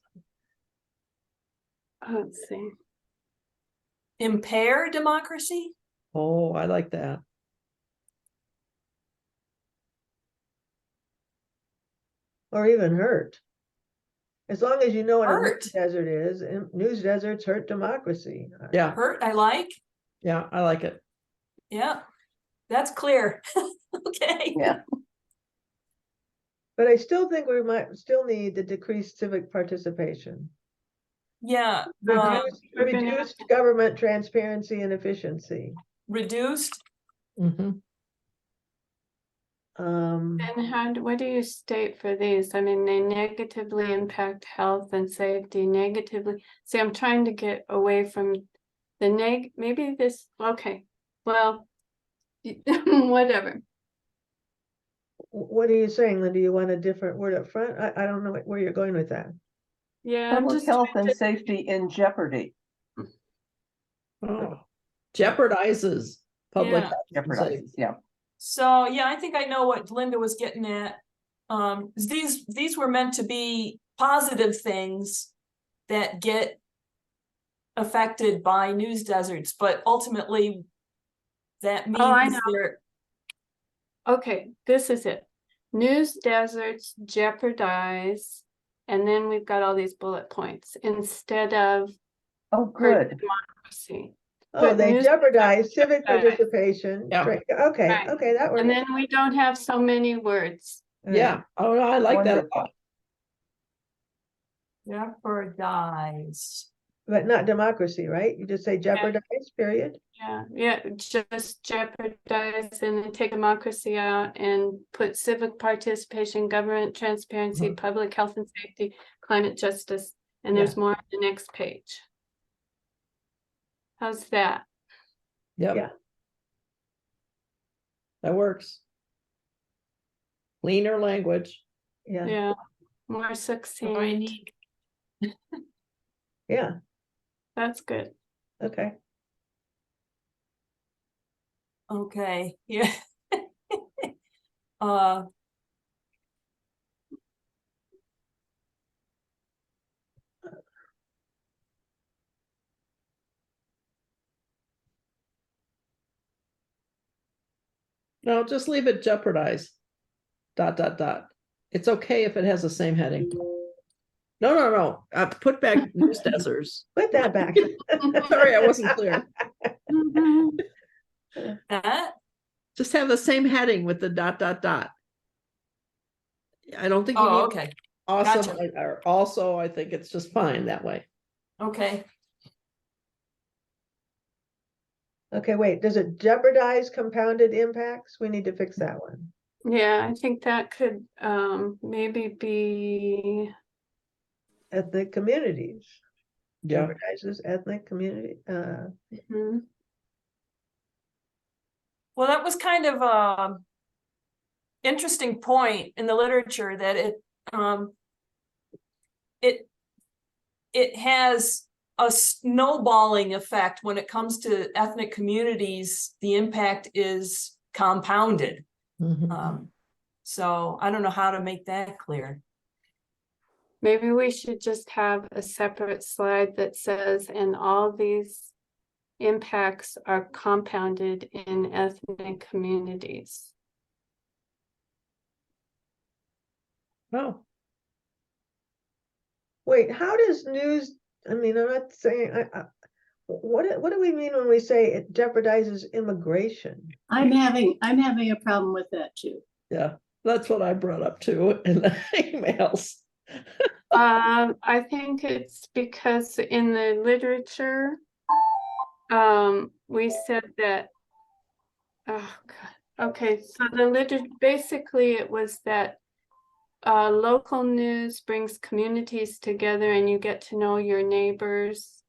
Let's see. Impair democracy? Oh, I like that. or even hurt. As long as you know what a Hurt. news desert is, and news deserts hurt democracy. Yeah, Hurt, I like. yeah, I like it. Yeah, that's clear. Okay. Yeah. But I still think we might still need the decreased civic participation. Yeah, Reduced, we're gonna have reduced government transparency and efficiency. reduced. Mhm. And what do you state for these? I mean, they negatively impact health and safety negatively. See, I'm trying to get away from the maybe this, okay, well, whatever. What are you saying, Linda? You want a different word up front? I don't know where you're going with that. Yeah, I'm Public just health trying and to- safety in jeopardy. Oh, jeopardizes public Yeah. health and safety. Jeopardizes, yeah. So, yeah, I think I know what Linda was getting at. These were meant to be positive things that get affected by news deserts, but ultimately that I means know. they're, Okay, this is it. News deserts jeopardize, and then we've got all these bullet points instead of Oh, hurt good. democracy. Oh, But they news jeopardize civic jeopardize. participation. Yeah. Okay, Right. okay, that works. And then we don't have so many words. All right. Yeah, oh, no, I like that a Wonderful. lot. jeopardize. But not democracy, right? You just say jeopardize, period. Yeah, just jeopardize and then take democracy out and put civic participation, government transparency, Mhm. public health and safety, climate justice, and there's more on the next page. How's that? Yep. Yeah. That works. Cleaner language. Yeah, Yeah, more Do I succinct. need, yeah, That's good. okay. okay, yeah. Uh, No, just leave it jeopardize. ... It's okay if it has the same heading. No. Put back news deserts. Put that back. Sorry, I wasn't clear. that, Just have the same heading with the ... I don't think you oh, need okay. awesome, Gotcha. or also, I think it's just fine that way. Okay. Okay, wait, does it jeopardize compounded impacts? We need to fix that one. Yeah, I think that could maybe be, Ethnic communities. Yeah, Jeopardizes ethnic community, mhm. Well, that was kind of a interesting point in the literature that it has a snowballing effect when it comes to ethnic communities. The impact is compounded. mhm. So I don't know how to make that clear. Maybe we should just have a separate slide that says, and all these impacts are compounded in ethnic communities. Oh, wait, how does news, I mean, I'm not saying, what do we mean when we say it jeopardizes immigration? I'm having a problem with that too. yeah, that's what I brought up too in the emails. I think it's because in the literature, we said that, oh God, okay, so basically it was that local news brings communities together and you get to know your neighbors.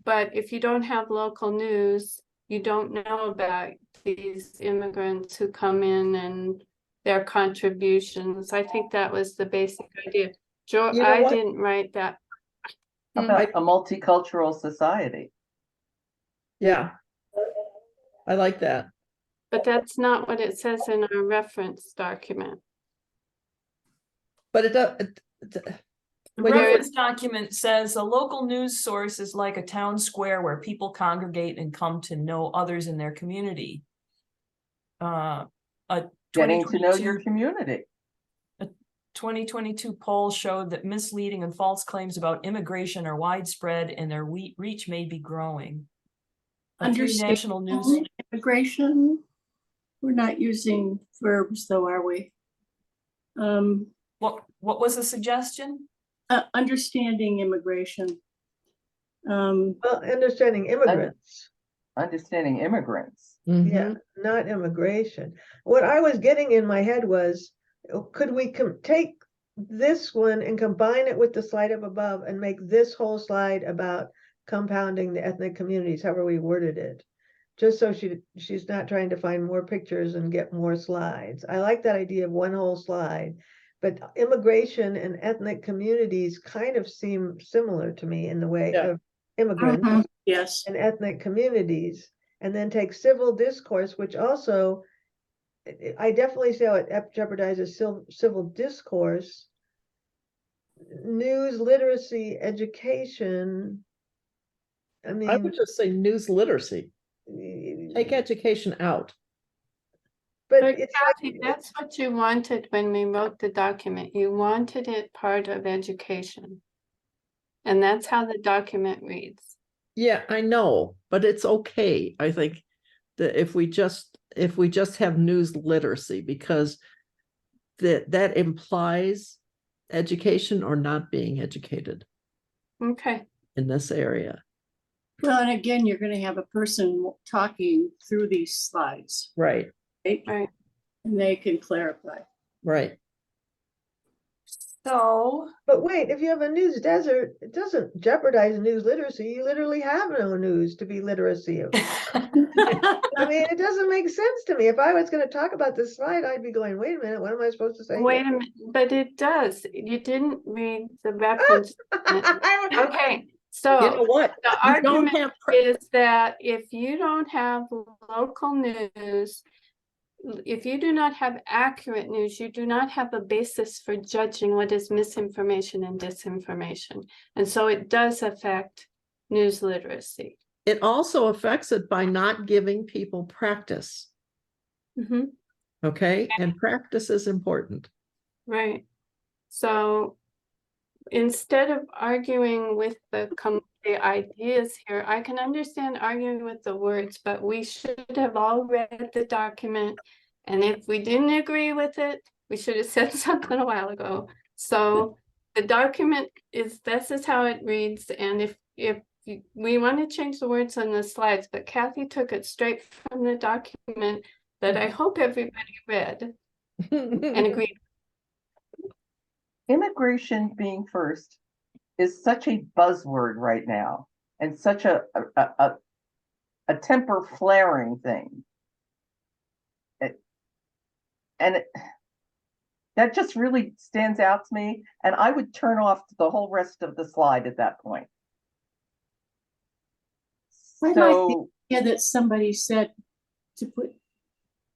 But if you don't have local news, you don't know about these immigrants who come in and their contributions. I think that was the basic idea. Joe, You know I what? didn't write that. About a multicultural society. Yeah. I like that. But that's not what it says in our reference document. But it does, The When you- reference document says a local news source is like a town square where people congregate and come to know others in their community. A Getting to know 2022 your community. 2022 poll showed that misleading and false claims about immigration are widespread and their reach may be growing. Three national news. Understanding immigration, we're not using verbs though, are we? What was the suggestion? Understanding immigration. Well, understanding immigrants, Understanding immigrants. yeah, not immigration. What I was getting in my head was, could we take this one and combine it with the slide up above and make this whole slide about compounding the ethnic communities, however we worded it? Just so she's not trying to find more pictures and get more slides. I like that idea of one whole slide, but immigration and ethnic communities kind of seem similar to me in the way Yeah. of immigrants Yes, and ethnic communities, and then take civil discourse, which also, I definitely see how it jeopardizes civil discourse, news, literacy, education. I I mean, would just say news literacy. Take education out. but But it's Kathy, that's what you wanted when we wrote the document. You wanted it part of education. And that's how the document reads. Yeah, I know, but it's okay. I think that if we just have news literacy, because that implies education or not being educated Okay, in this area. well, and again, you're gonna have a person talking through these slides, Right, right? right. And they can clarify. right. So, But wait, if you have a news desert, it doesn't jeopardize news literacy. You literally have no news to be literacy of. I mean, it doesn't make sense to me. If I was going to talk about this slide, I'd be going, wait a minute, what am I supposed to say? Wait a minute, but it does. You didn't read the reference. Okay, so. You know what? The You don't argument have, is that if you don't have local news, if you do not have accurate news, you do not have a basis for judging what is misinformation and disinformation. And so it does affect news literacy. it also affects it by not giving people practice. Mhm, Okay, and practice is important. right. So instead of arguing with the ideas here, I can understand arguing with the words, but we should have all read the document. And if we didn't agree with it, we should have said something a while ago. So the document this is how it reads, and we want to change the words on the slides, but Kathy took it straight from the document that I hope everybody read and agreed. Immigration being first is such a buzzword right now and such a temper flaring thing. That just really stands out to me, and I would turn off the whole rest of the slide at that point. I like So, Yeah, that somebody said to put,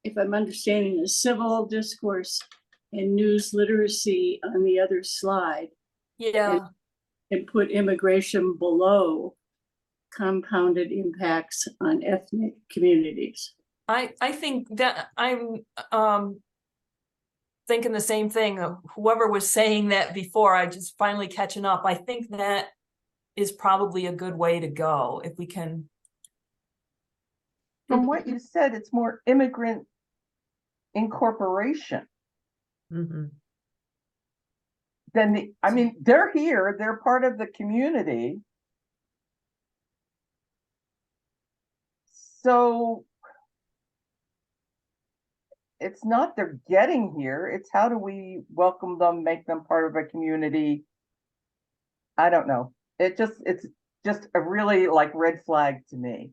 if I'm understanding, the civil discourse and news literacy on the other slide, Yeah, and put immigration below compounded impacts on ethnic communities. I think that I'm thinking the same thing. Whoever was saying that before, I just finally catching up. I think that is probably a good way to go if we can. from what you said, it's more immigrant incorporation Mhm. than I mean, they're here, they're part of the community. So it's not they're getting here, it's how do we welcome them, make them part of a community? I don't know. It's just a really like red flag to me.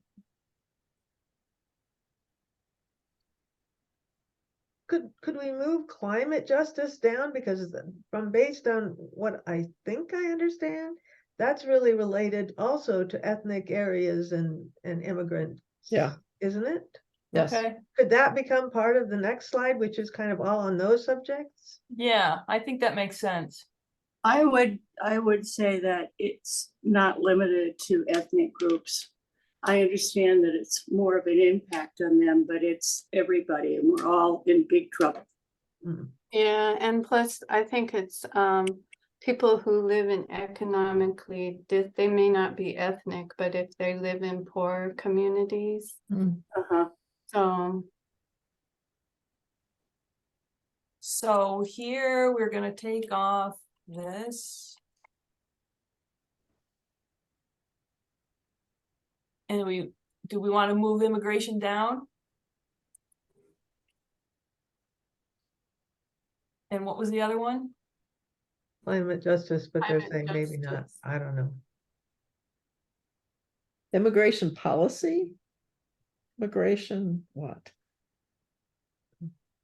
Could we move climate justice down? Because from based on what I think I understand, that's really related also to ethnic areas and immigrants. Yeah. Isn't it? Yes. Okay. Could that become part of the next slide, which is kind of all on those subjects? Yeah, I think that makes sense. I would say that it's not limited to ethnic groups. I understand that it's more of an impact on them, but it's everybody, and we're all in big trouble. Yeah, and plus I think it's people who live in economically, they may not be ethnic, but if they live in poor communities, Uh-huh. So here we're gonna take off this. And do we want to move immigration down? And what was the other one? Climate justice, but they're Climate saying maybe not. justice. I don't know. Immigration policy? Immigration, what?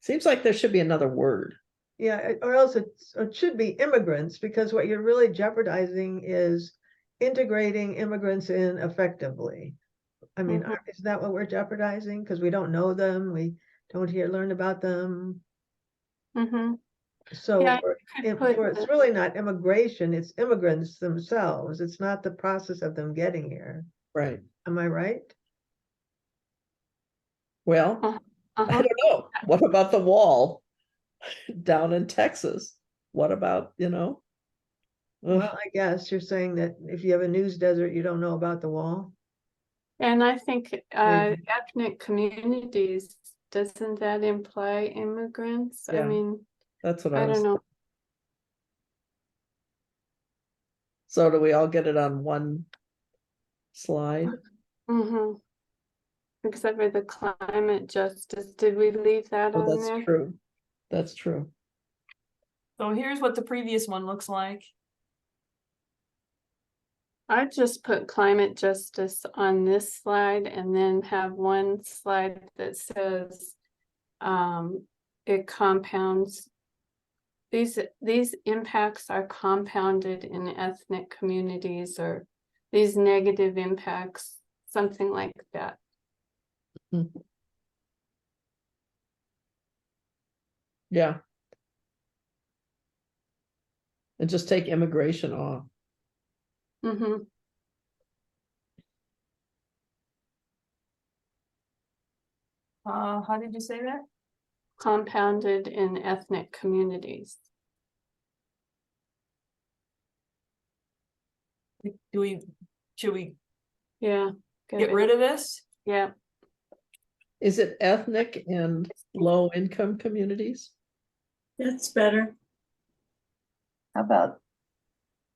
Seems like there should be another word. Yeah, or else it should be immigrants, because what you're really jeopardizing is integrating immigrants in effectively. I mean, Mhm. is that what we're jeopardizing? Because we don't know them, we don't learn about them. So Yeah, you could put it's really not immigration, it's immigrants themselves. It's not the process of them getting here. Right. Am I right? Well, I uh-huh. don't know. What about the wall down in Texas? What about, Ugh. Well, I guess you're saying that if you have a news desert, you don't know about the wall. And I think Maybe. ethnic communities, doesn't that imply immigrants? I Yeah. mean, That's what I I don't was. know. So do we all get it on one slide? Except for the climate justice, did we leave that Oh, on that's there? true. That's true. So here's what the previous one looks like. I just put climate justice on this slide and then have one slide that says it compounds. These impacts are compounded in ethnic communities, or these negative impacts, something like that. Yeah. And just take immigration off. How did you say that? Compounded in ethnic communities. Should we Yeah. get rid of this? Yeah. Is it ethnic and low income communities? That's better. How about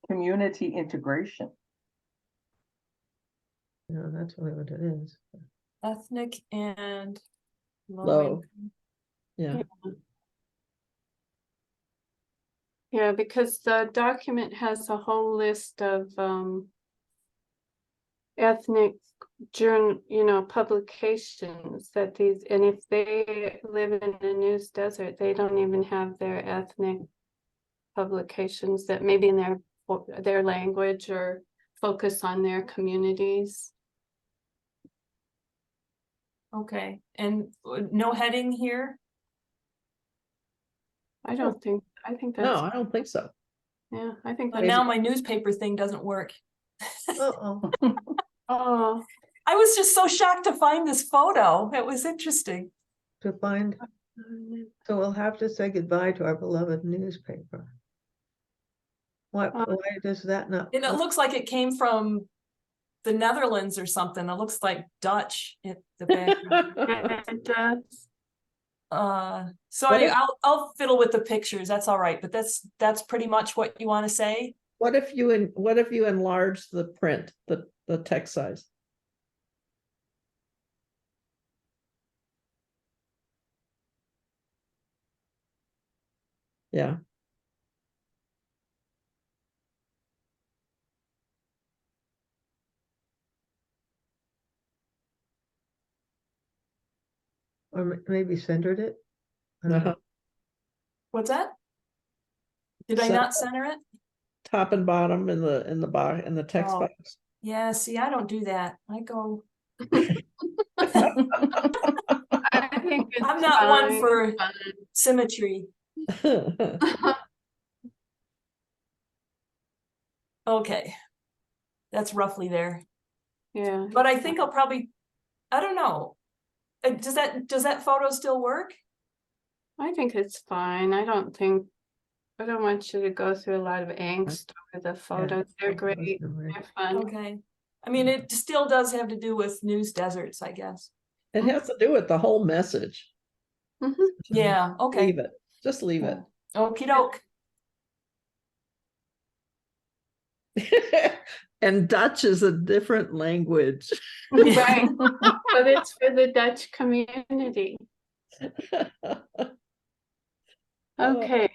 community integration? That's really what it is. Ethnic and Low. low. Yeah, Yeah, because the document has a whole list of ethnic publications that these, and if they live in the news desert, they don't even have their ethnic publications that maybe in their language or focus on their communities. Okay, and no heading here? I think no, that's, I don't think so. yeah, I think But that's, now my newspaper thing doesn't work. Uh-oh. oh, I was just so shocked to find this photo. It was interesting. To find, so we'll have to say goodbye to our beloved newspaper. Why does that not? And it looks like it came from the Netherlands or something. It looks like Dutch at the back. it does. So What if- I'll fiddle with the pictures. That's all right. But that's pretty much what you want to say. What if you enlarge the print, the text size? Yeah, Or maybe centered it? I don't know. uh-huh. What's that? Did I So- not center it? Top and bottom in the box, in the text Oh. box. Yeah, see, I don't do that. I go, I think it's I'm not one fine, for it's fine. symmetry. Okay. That's roughly there. Yeah, But I think I'll probably, I don't know. Does that photo still work? I think it's fine. I don't want you to go through a lot of angst over the photos. They're great, they're fun. Okay. I mean, it still does have to do with news deserts, I guess. It has to do with the whole message. Mhm. Yeah, okay. Leave it, just leave it. Okie doke. And Dutch is a different language. Right, but it's for the Dutch community. Okay,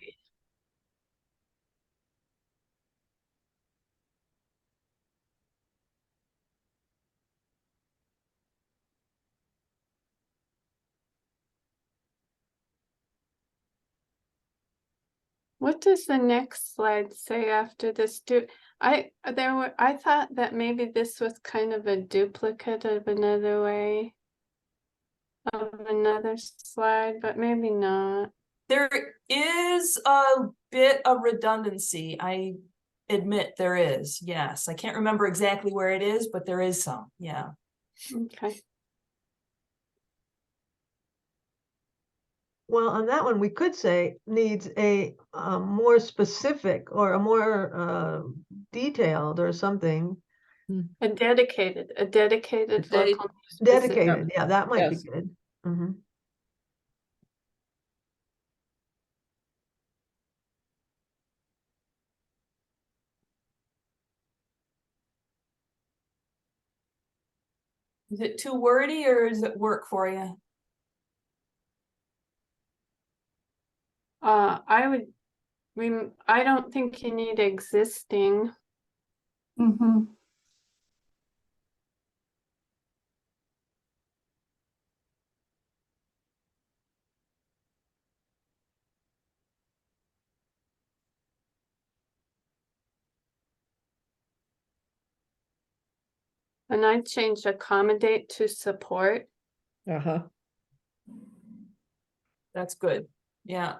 what does the next slide say after this? I thought that maybe this was kind of a duplicate of another way of another slide, but maybe not. There is a bit of redundancy. I admit there is. Yes, I can't remember exactly where it is, but there is some. Yeah. Okay. Well, on that one, we could say needs a more specific or a more detailed or something. A dedicated Dedicated- local. Dedicated, yeah, that might be Yes. good. Mhm. Is it too wordy or does it work for you? I don't think you need existing. Mhm. And I changed accommodate to support. Uh-huh. That's good. Yeah.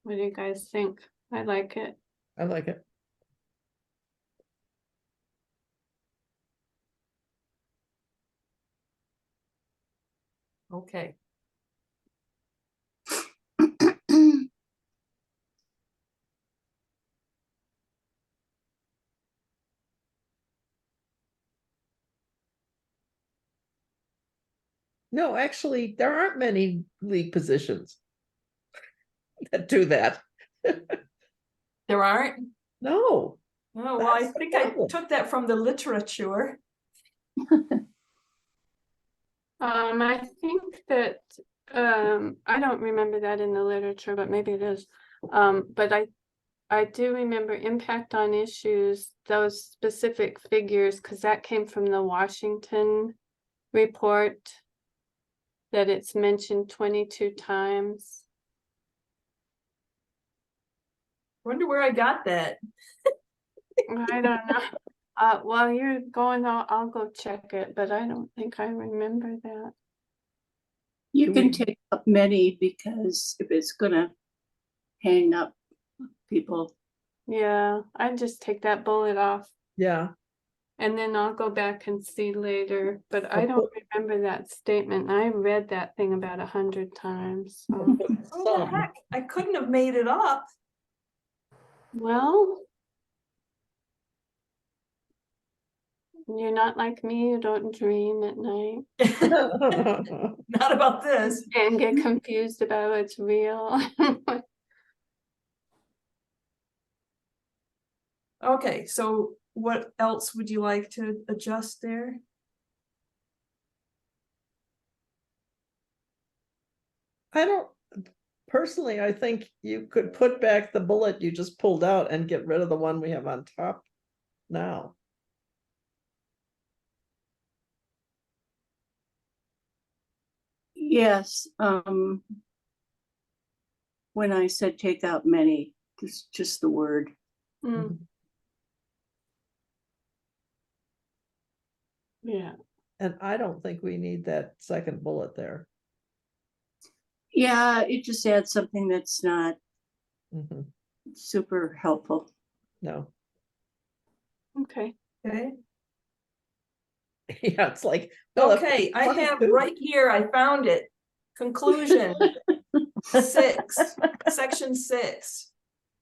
What do you guys think? I like it. I like it. Okay. No, actually, there aren't many league positions that do that. There aren't? No. Oh, well, I That's the think I problem. took that from the literature. I think that, I don't remember that in the literature, but maybe it is. But I do remember impact on issues, those specific figures, because that came from the Washington report. That it's mentioned 22 times. Wonder where I got that. I don't know. While you're going, I'll go check it, but I don't think I remember that. You Do can we- take up many because if it's gonna hang up people. Yeah, I just take that bullet off Yeah. and then I'll go back and see later, but I I'll don't put- remember that statement. I read that thing about 100 times. So. Oh, the Some. heck, I couldn't have made it up. Well, you're not like me, you don't dream at night Not about this. and get confused about what's real. Okay, so what else would you like to adjust there? I don't, personally, I think you could put back the bullet you just pulled out and get rid of the one we have on top now. Yes, when I said take out many, just the word. Mm, yeah, And I don't think we need that second bullet there. Yeah, it just adds something that's not Mhm. super helpful. No. okay. Okay, Yeah, it's like. well, if okay, I one or have two- right here, I found it. Conclusion. 6, section 6.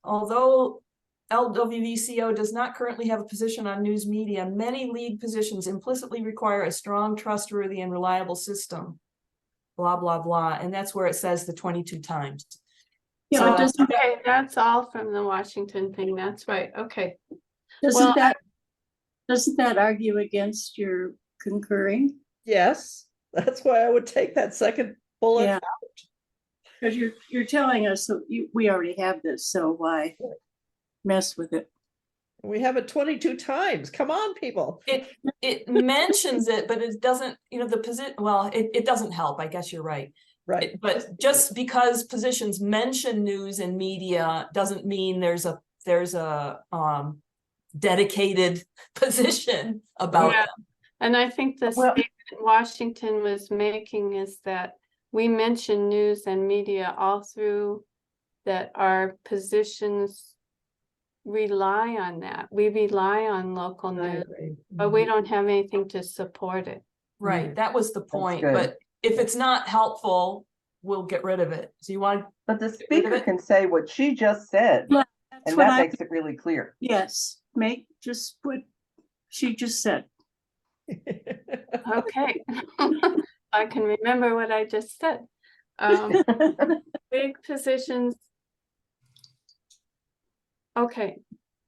Although LWVCO does not currently have a position on news media, many league positions implicitly require a strong, trustworthy, and reliable system. Blah, blah, blah, and that's where it says the 22 times. Yeah, So but doesn't that, Okay, that's all from the Washington thing. That's right. Okay. doesn't well, that argue against your concurring? Yes, that's why I would take that second bullet. Yeah. Because you're telling us that we already have this, so why mess with it? We have it 22 times. Come on, people. It mentions it, but it doesn't, the position, well, it doesn't help, I guess you're right. Right. But just because positions mention news and media doesn't mean there's a dedicated position about Yeah. them. And I think the Well- statement Washington was making is that we mention news and media all through, that our positions rely on that. We rely on local I news, agree. but we don't have anything to support it. Right, that was the point, good. but if it's not helpful, we'll get rid of it. So you want, But the rid of speaker it? can say what she just said, Yeah, That's and what that I, makes it really clear. yes, make just what she just said. Okay. I can remember what I just said. Big positions. Okay,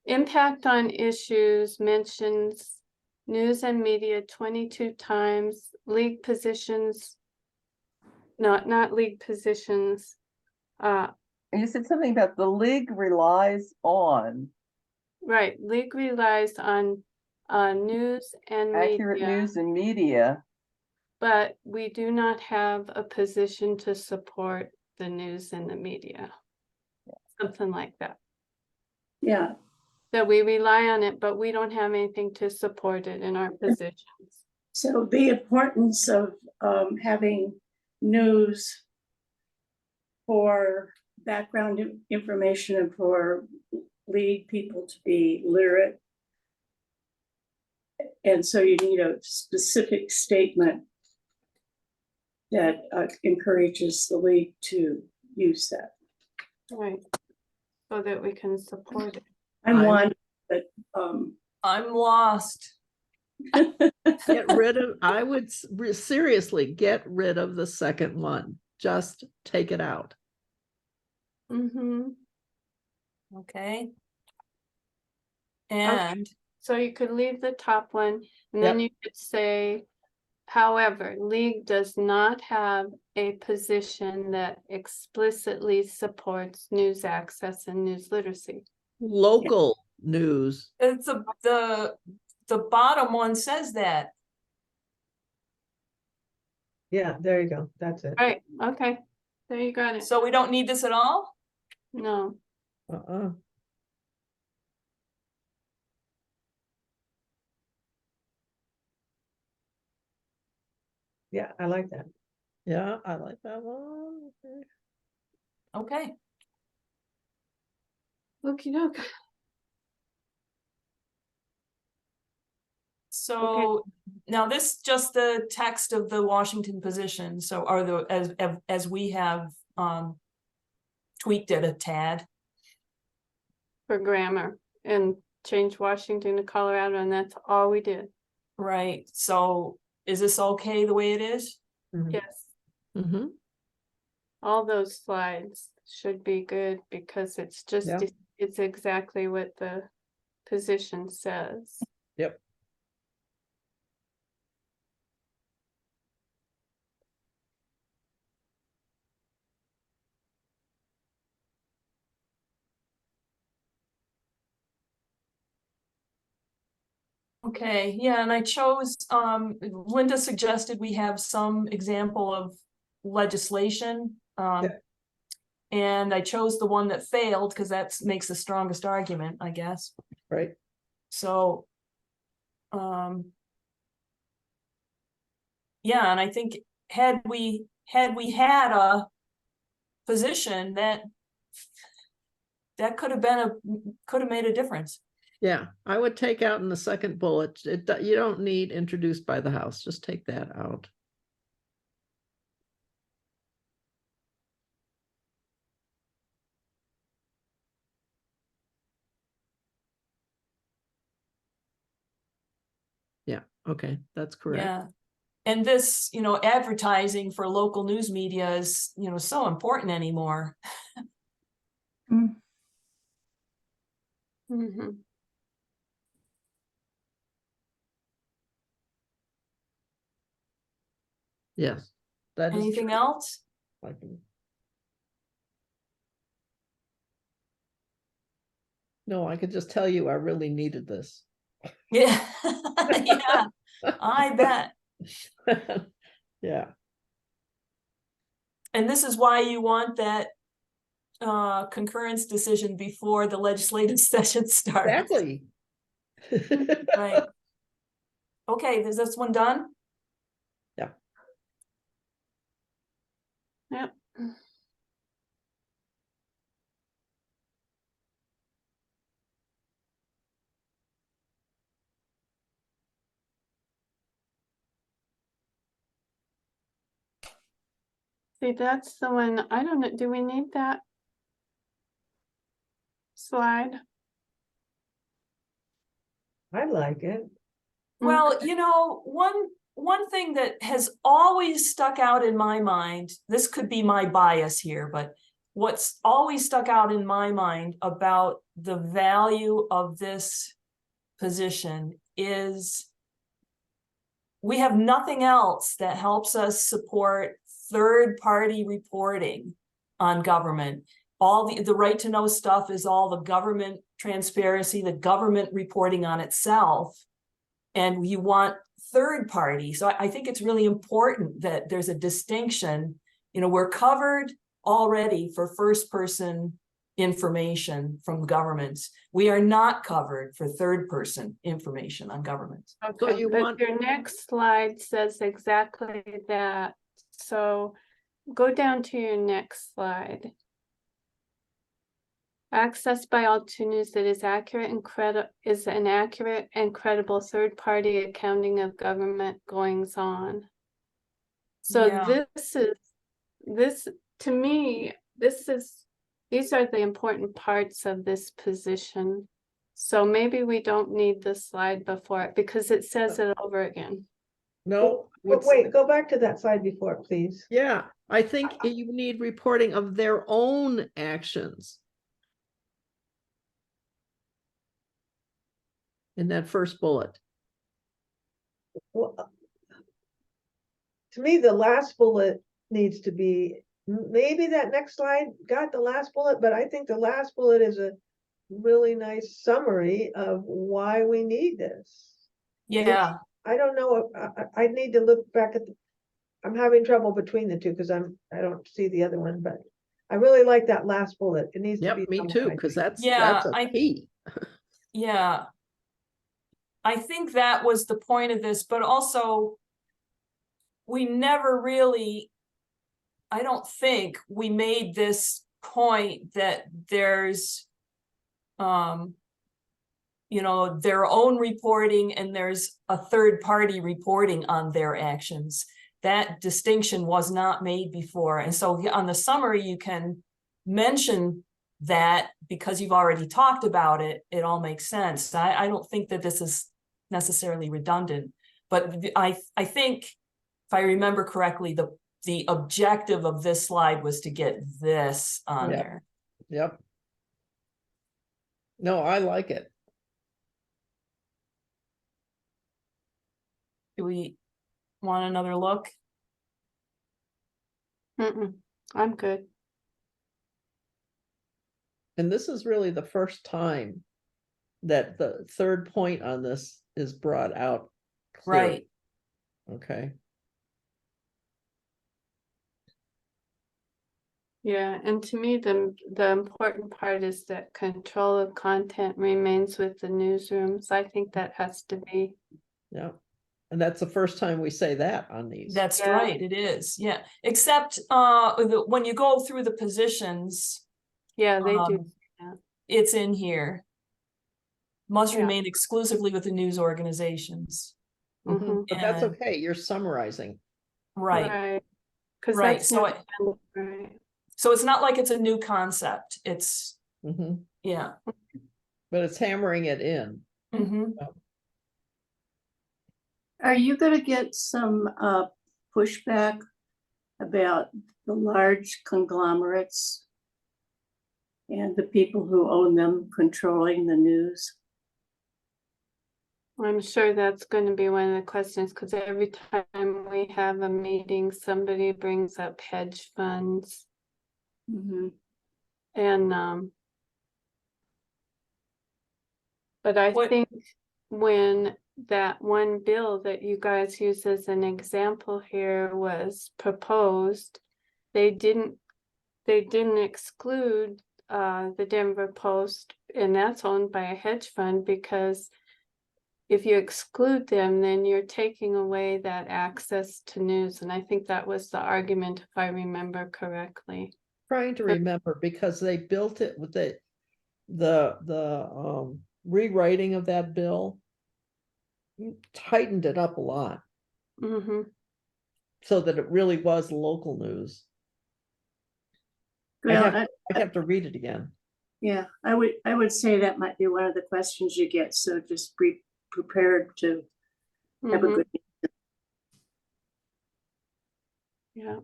impact on issues mentions news and media 22 times, league positions. Not league positions. And you said something about the league relies on Right, league relies on news and accurate media, news and media. but we do not have a position to support the news and the media. Something like that. Yeah, That we rely on it, but we don't have anything to support it in our positions. so the importance of having news for background information and for lead people to be literate. And so you need a specific statement that encourages the league to use that. Right. So that we can support it. I'm I'm- one, but I'm lost. Get rid of, I would seriously get rid of the second one. Just take it out. Mm-hmm. Okay. And, So you could leave the top one, and then you could say, however, league does not have a position that explicitly supports news access and news literacy. Local news. it's the bottom one says that. Yeah, there you go. That's it. Right, okay, there you got it. So we don't need this at all? No, Uh-uh. Yeah, I like that. Yeah, I like that one. Okay. Okay. okey doke. So now this just the text of the Washington position. So are the as we have tweaked it a tad. For grammar, and change Washington to Colorado, and that's all we did. Right. So is this okay the way it is? Mhm. Yes, Mm-hmm. all those slides should be good because it's just, Yeah. it's exactly what the position says. Yep. Okay, yeah, and I chose, Linda suggested we have some example of legislation. Yeah. And I chose the one that failed because that makes the strongest argument, I guess. Right. So, yeah, and I think had we had a position that could have made a difference. Yeah, I would take out in the second bullet, you don't need introduced by the House, just take that out. Yeah, okay, that's correct. Yeah. And this, advertising for local news media is, so important anymore. Mm-hmm. Yes. That is Anything true. else? No, I could just tell you I really needed this. Yeah. Yeah, I bet. Yeah, And this is why you want that concurrence decision before the legislative session starts. exactly. Right. Okay, is this one done? Yeah. Yep. See, that's the one, I don't know, do we need that slide? I like it. Well, Okay. one thing that has always stuck out in my mind, this could be my bias here, but what's always stuck out in my mind about the value of this position is we have nothing else that helps us support third-party reporting on government. All the right to know stuff is all the government transparency, the government reporting on itself. And you want third party. So I think it's really important that there's a distinction. We're covered already for first person information from governments. We are not covered for third person information on governments. Okay, you but want- your next slide says exactly that. So go down to your next slide. Access by all to news that is accurate and is an accurate and credible third-party accounting of government goings on. So Yeah. this to me, these are the important parts of this position. So maybe we don't need the slide before it because it says it over again. No, But what's- wait, go back to that slide before, please. yeah, I think you need reporting of their own actions. In that first bullet. Well, to me, the last bullet needs to be, maybe that next slide got the last bullet, but I think the last bullet is a really nice summary of why we need this. Yeah, I don't know, I need to look back at the, I'm having trouble between the two because I don't see the other one, but I really like that last bullet. It needs to be. Yep, me too, summarized. because that's Yeah, a key. yeah. I think that was the point of this, but also we never really, I don't think we made this point that there's you know, their own reporting and there's a third party reporting on their actions. That distinction was not made before. And so on the summary, you can mention that because you've already talked about it, it all makes sense. I don't think that this is necessarily redundant, but I think if I remember correctly, the objective of this slide was to get this on Yep. there. Yep. No, I like it. Do we want another look? I'm good. And this is really the first time that the third point on this is brought out. clearly. Right. Okay. Yeah, and to me, the important part is that control of content remains with the newsrooms. I think that has to be. Yeah. And that's the first time we say that on these. That's Yeah. right, it is, yeah, except when you go through the positions, Yeah, they do. it's in here. Must Yeah. remain exclusively with the news organizations, Mhm. But that's And- okay, you're summarizing. right, Right. Because right, that's so not, right. so it's not like it's a new concept, it's, Mhm. yeah. But it's hammering it in. Mhm. Are you gonna get some pushback about the large conglomerates and the people who own them controlling the news? I'm sure that's going to be one of the questions because every time we have a meeting, somebody brings up hedge funds Mhm. and but I What- think when that one bill that you guys use as an example here was proposed, they didn't exclude the Denver Post, and that's owned by a hedge fund because if you exclude them, then you're taking away that access to news. And I think that was the argument, if I remember correctly. Trying to remember because they built it with the rewriting of that bill. Tightened it up a lot Mm-hmm. so that it really was local news. Well, I'd have to read it again. yeah, I would say that might be one of the questions you get, so just be prepared to have a Mhm. good. Yeah.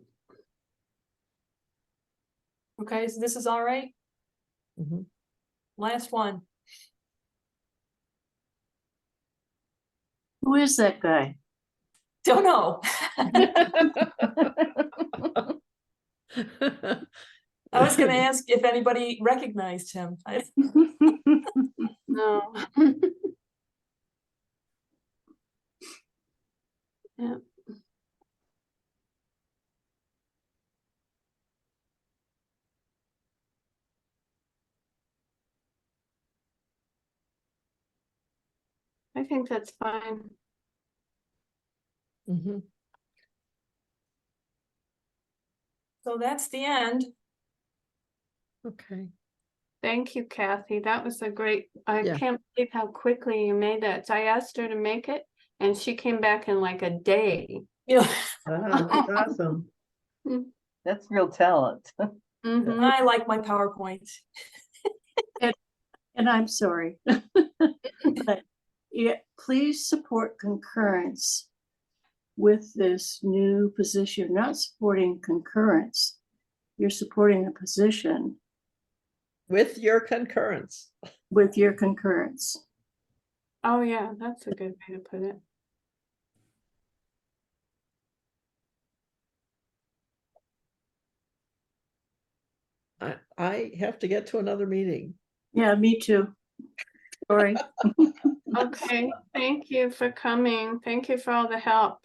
Okay, so this is all right, Mhm. last one. Who is that guy? Don't know. I was gonna ask if anybody recognized him. No. Yeah. I think that's fine. Mhm. So that's the end. Okay. Thank you, Kathy. That was a great, I Yeah. can't believe how quickly you made that. So I asked her to make it and she came back in like a day. You know, Ah, that's awesome. That's real talent. Mhm. I like my PowerPoint. And And I'm sorry. But yeah, please support concurrence with this new position. You're not supporting concurrence. You're supporting a position With your concurrence. with your concurrence. Oh, yeah, that's a good way to put it. I have to get to another meeting. Yeah, me too. Sorry. Okay, thank you for coming. Thank you for all the help.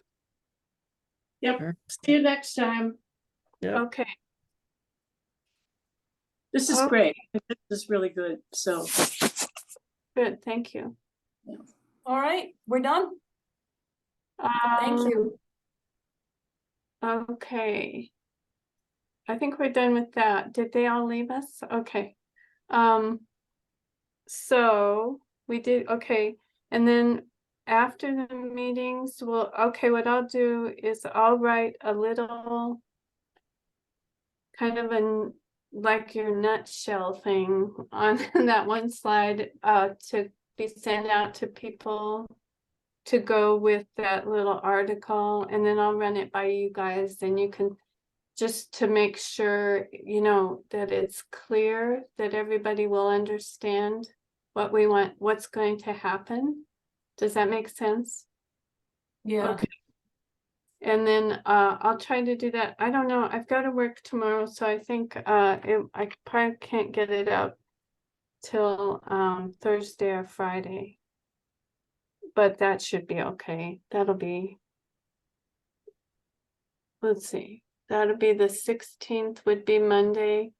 Yep. See you next time. Yeah. Okay, This is Oh. great. This is really good. So, good, thank you. All right, we're done. Thank Um, you. Okay. I think we're done with that. Did they all leave us? Okay. Um, so we did, okay, and then after the meetings, well, okay, what I'll do is I'll write a little kind of like your nutshell thing on that one slide, to be sent out to people to go with that little article, and then I'll run it by you guys, and you can just to make sure, you know, that it's clear that everybody will understand what we want, what's going to happen. Does that make sense? Yeah, Okay. And then I'll try to do that. I don't know. I've got to work tomorrow, so I think I probably can't get it out till Thursday or Friday. But that should be okay. That'll be, let's see, that'll be the 16th would be Monday.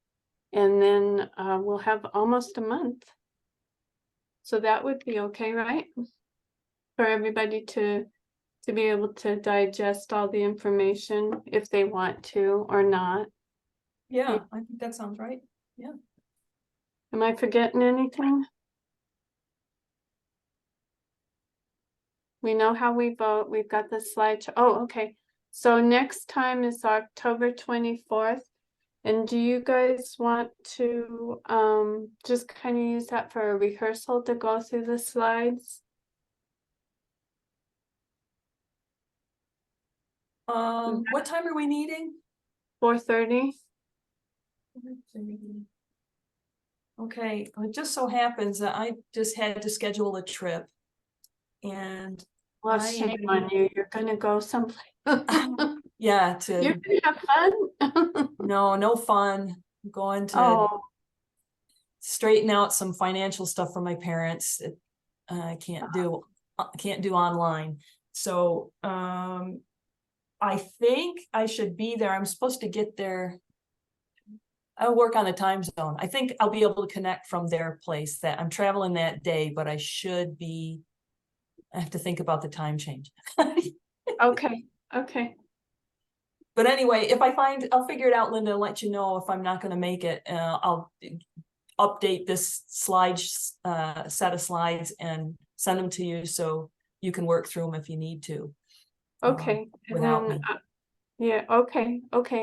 And then we'll have almost a month. So that would be okay, right? For everybody to be able to digest all the information if they want to or not. yeah, I think that sounds right. Am I forgetting anything? We know how we vote. We've got the slide. Oh, okay. So next time is October 24th. And do you guys want to just kind of use that for a rehearsal to go through the slides? What time are we meeting? 4:30? Okay, it just so happens that I just had to schedule a trip. And Well, I shame am- on you. You're gonna go someplace. yeah, You're to, gonna have fun. no fun. I'm going to Oh, straighten out some financial stuff for my parents that I can't do online. So I think I should be there. I'm supposed to get there. I'll work on the time zone. I think I'll be able to connect from their place. That I'm traveling that day, but I have to think about the time change. okay, okay. But anyway, if I'll figure it out, Linda, and let you know if I'm not going to make it. I'll update this set of slides and send them to you so you can work through them if you need to. Okay. And without then, me. yeah, okay.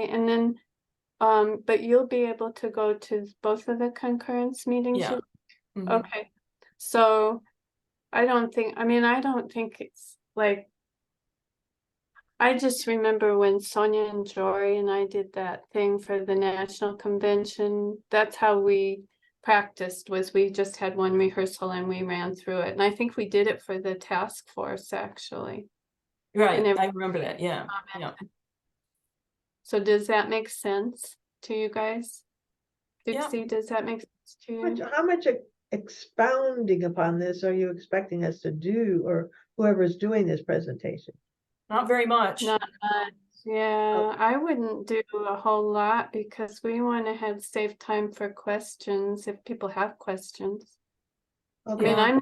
And then, but you'll be able to go to both of the concurrence meetings? Yeah. Mhm. Okay. So I don't think it's like, I just remember when Sonia and Jory and I did that thing for the national convention. That's how we practiced, was we just had one rehearsal and we ran through it. And I think we did it for the task force, actually. Right, And I remember that. Yeah, yeah. So does that make sense to you guys? Yeah. Dixie, does that make sense to you? How much expounding upon this are you expecting us to do, or whoever's doing this presentation? Not very much. Not much. Yeah, I wouldn't do a whole lot because we want to have save time for questions if people have questions. I mean, Okay,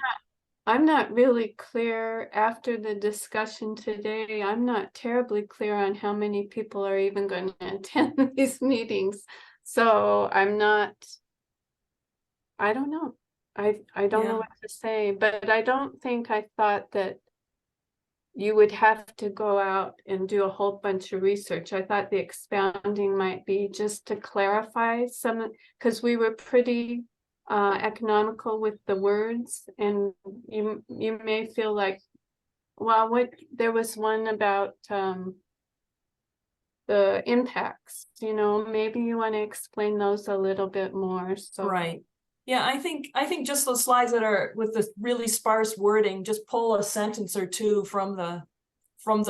I'm not really clear after the discussion today. I'm not terribly clear on how many people are even going to attend these meetings. So I don't know. I don't Yeah. know what to say, but I don't think I thought that you would have to go out and do a whole bunch of research. I thought the expounding might be just to clarify some, because we were pretty economical with the words, and you may feel like, well, there was one about the impacts, maybe you want to explain those a little bit more, so. Right. Yeah, I think just those slides that are with the really sparse wording, just pull a sentence or two from the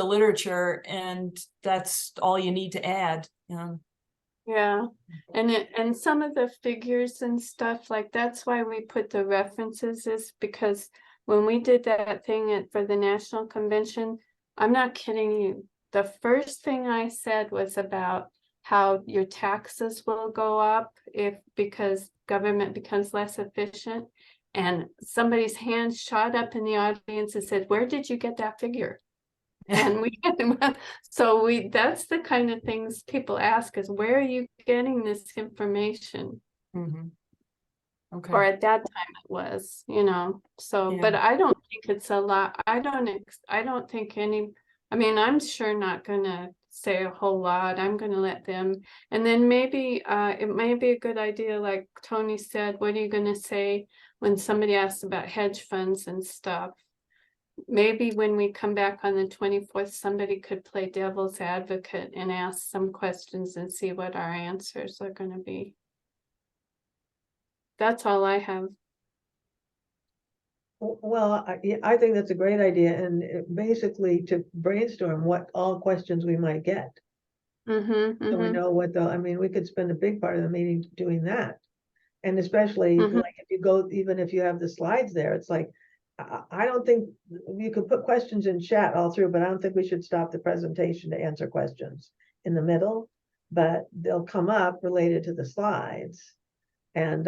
literature, and that's all you need to add. Yeah, and some of the figures and stuff, like, that's why we put the references, is because when we did that thing for the National Convention, I'm not kidding you, the first thing I said was about how your taxes will go up because government becomes less efficient. And somebody's hand shot up in the audience and said, "Where did you get that figure?" And that's the kind of things people ask, is where are you getting this information? Mhm. Okay. Or at that time it was, so, Yeah. but I don't think it's a lot. I don't think I'm sure not gonna say a whole lot. I'm gonna let them, and then maybe it may be a good idea, like Tony said, what are you gonna say when somebody asks about hedge funds and stuff? Maybe when we come back on the 24th, somebody could play devil's advocate and ask some questions and see what our answers are gonna be. That's all I have. Well, I think that's a great idea, and basically to brainstorm what all questions we might get. Mm-hmm, So we know we could spend a big part of the meeting doing that. And especially Mhm. like if you go, even if you have the slides there, it's like, I don't think you could put questions in chat all through, but I don't think we should stop the presentation to answer questions in the middle. But they'll come up related to the slides. And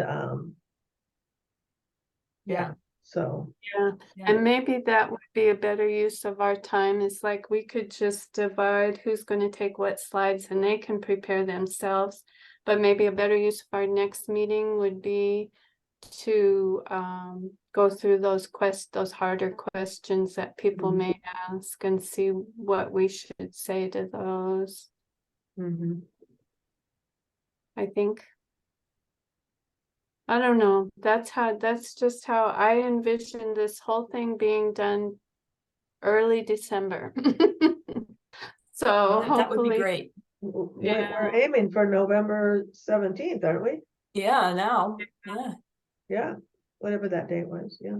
yeah, so. Yeah, Yeah. and maybe that would be a better use of our time, is like we could just divide who's going to take what slides and they can prepare themselves. But maybe a better use of our next meeting would be to go through those harder questions that people Mhm. may ask, and see what we should say to those, Mhm. I think. I don't know. That's just how I envision this whole thing being done early December. So That would be hopefully, great. We're aiming for November 17th, aren't we? Yeah, now. Yeah. Yeah, whatever that date was, yeah.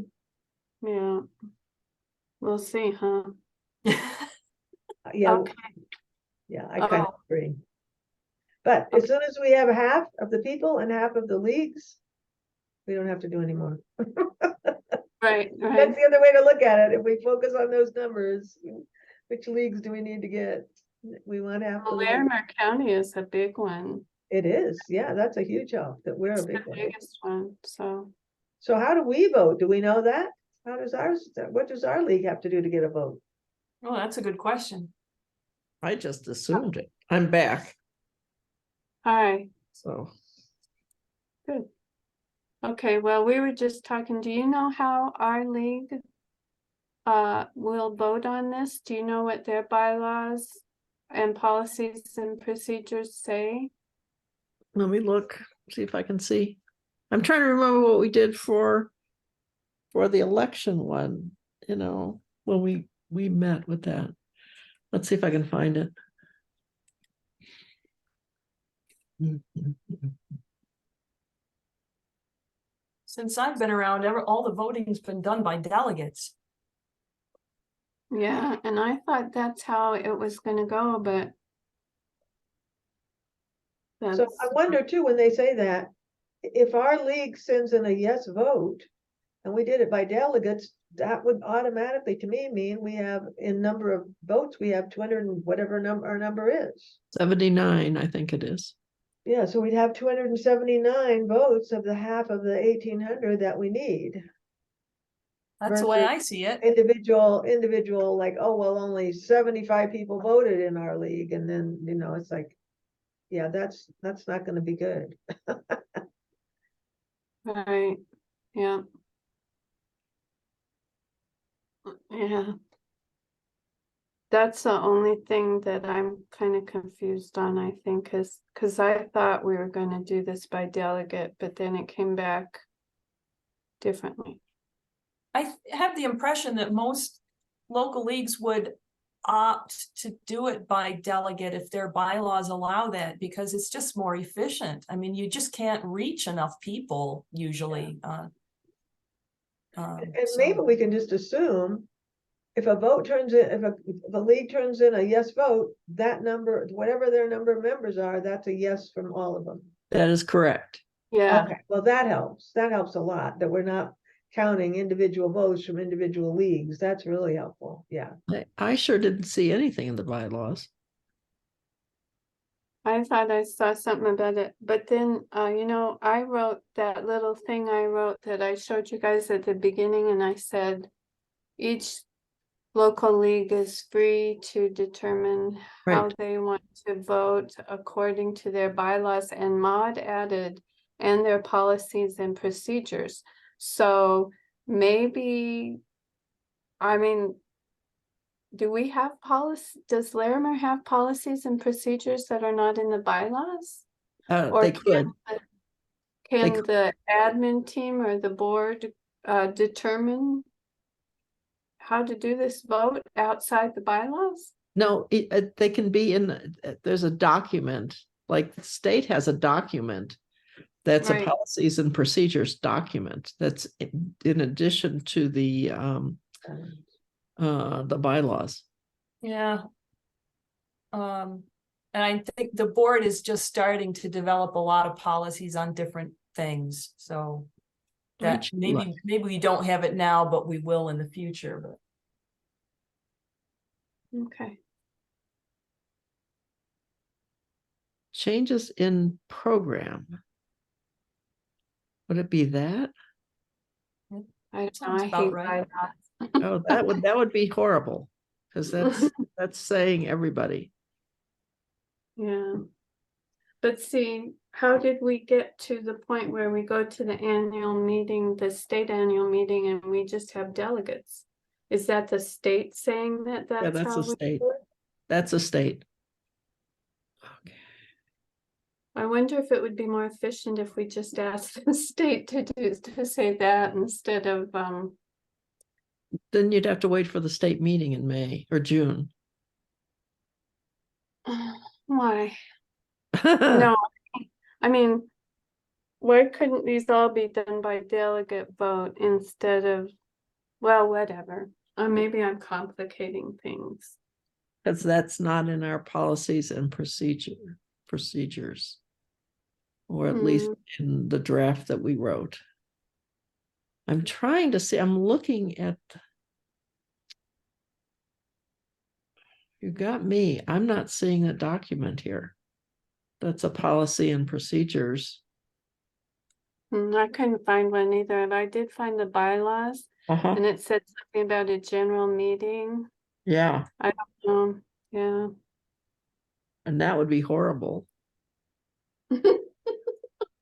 yeah. We'll see, huh? Yeah, Okay. yeah, I kind of Oh, agree. But as soon as we have half of the people and half of the leagues, we don't have to do anymore. right, That's right. the other way to look at it. If we focus on those numbers, which leagues do we need to get? We want half the Well, league. Larimer County is a big one. It is, yeah, that's a huge help that we're It's a the big one. biggest one, so. So how do we vote? Do we know that? How does what does our league have to do to get a vote? Oh, that's a good question. I just assumed it. I'm back, All right, so. good. Okay, well, we were just talking, do you know how our league will vote on this? Do you know what their bylaws and policies and procedures say? Let me look, see if I can see. I'm trying to remember what we did for the election one, when we met with that. Let's see if I can find it. Since I've been around, all the voting's been done by delegates. Yeah, and I thought that's how it was gonna go, but. So That's, I wonder too, when they say that, if our league sends in a yes vote, and we did it by delegates, that would automatically, to me, mean we have, in number of votes, we have 200 and whatever our number is. 79, I think it is. Yeah, so we'd have 279 votes of the half of the 1,800 that we need. That's the way Versus I see it. individual, like, oh, well, only 75 people voted in our league, and then, it's like, yeah, that's not gonna be good. right, yeah. Yeah. That's the only thing that I'm kind of confused on, I think, because I thought we were gonna do this by delegate, but then it came back differently. have the impression that most local leagues would opt to do it by delegate if their bylaws allow that, because it's just more efficient. I mean, you just can't reach enough people usually. And maybe we can just assume if a vote turns in, if a league turns in a yes vote, that number, whatever their number of members are, that's a yes from all of them. That is correct. Yeah, Okay, well, that helps. That helps a lot, that we're not counting individual votes from individual leagues. That's really helpful. Yeah. I sure didn't see anything in the bylaws. I thought I saw something about it, but then, you know, I wrote that little thing I wrote that I showed you guys at the beginning, and I said, each local league is free to determine how Right. they want to vote according to their bylaws, and Maud added, and their policies and procedures. So maybe, I mean, do we have policy, does Larimer have policies and procedures that are not in the bylaws? Or They could. Can could. the admin team or the board determine how to do this vote outside the bylaws? No, they can be in, there's a document, like the state has a document that's a Right. policies and procedures document that's in addition to the bylaws. Yeah. And I think the board is just starting to develop a lot of policies on different things, so that Which- maybe we don't have it now, but we will in the future, but. Okay. Changes in program. Would it be that? I don't know, Sounds I about hate right. bylaws. Oh, that would be horrible, because that's saying everybody. Yeah. But see, how did we get to the point where we go to the annual meeting, the state annual meeting, and we just have delegates? Is that the state saying that Yeah, that's that's how a we state. do it? That's a state. Okay. I wonder if it would be more efficient if we just asked the state to say that instead of, Then you'd have to wait for the state meeting in May or June. why? No, I mean, why couldn't these all be done by delegate vote instead of, well, whatever. Maybe I'm complicating things. Because that's not in our policies and procedures. Or at least in the draft that we wrote. I'm trying to see, I'm looking at. You got me. I'm not seeing a document here. That's a policy and procedures. I couldn't find one either, and I did find the bylaws, and it said something about a general meeting. Yeah, Yeah. and that would be horrible.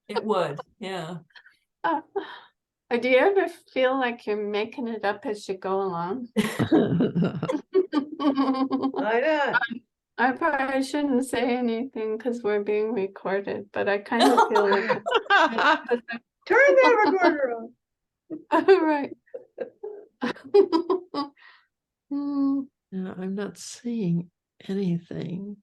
It would, yeah. Do you ever feel like you're making it up as you go along? Why not? I probably shouldn't say anything because we're being recorded, but I kind of feel like Turn that recorder on. right. Yeah, I'm not seeing anything.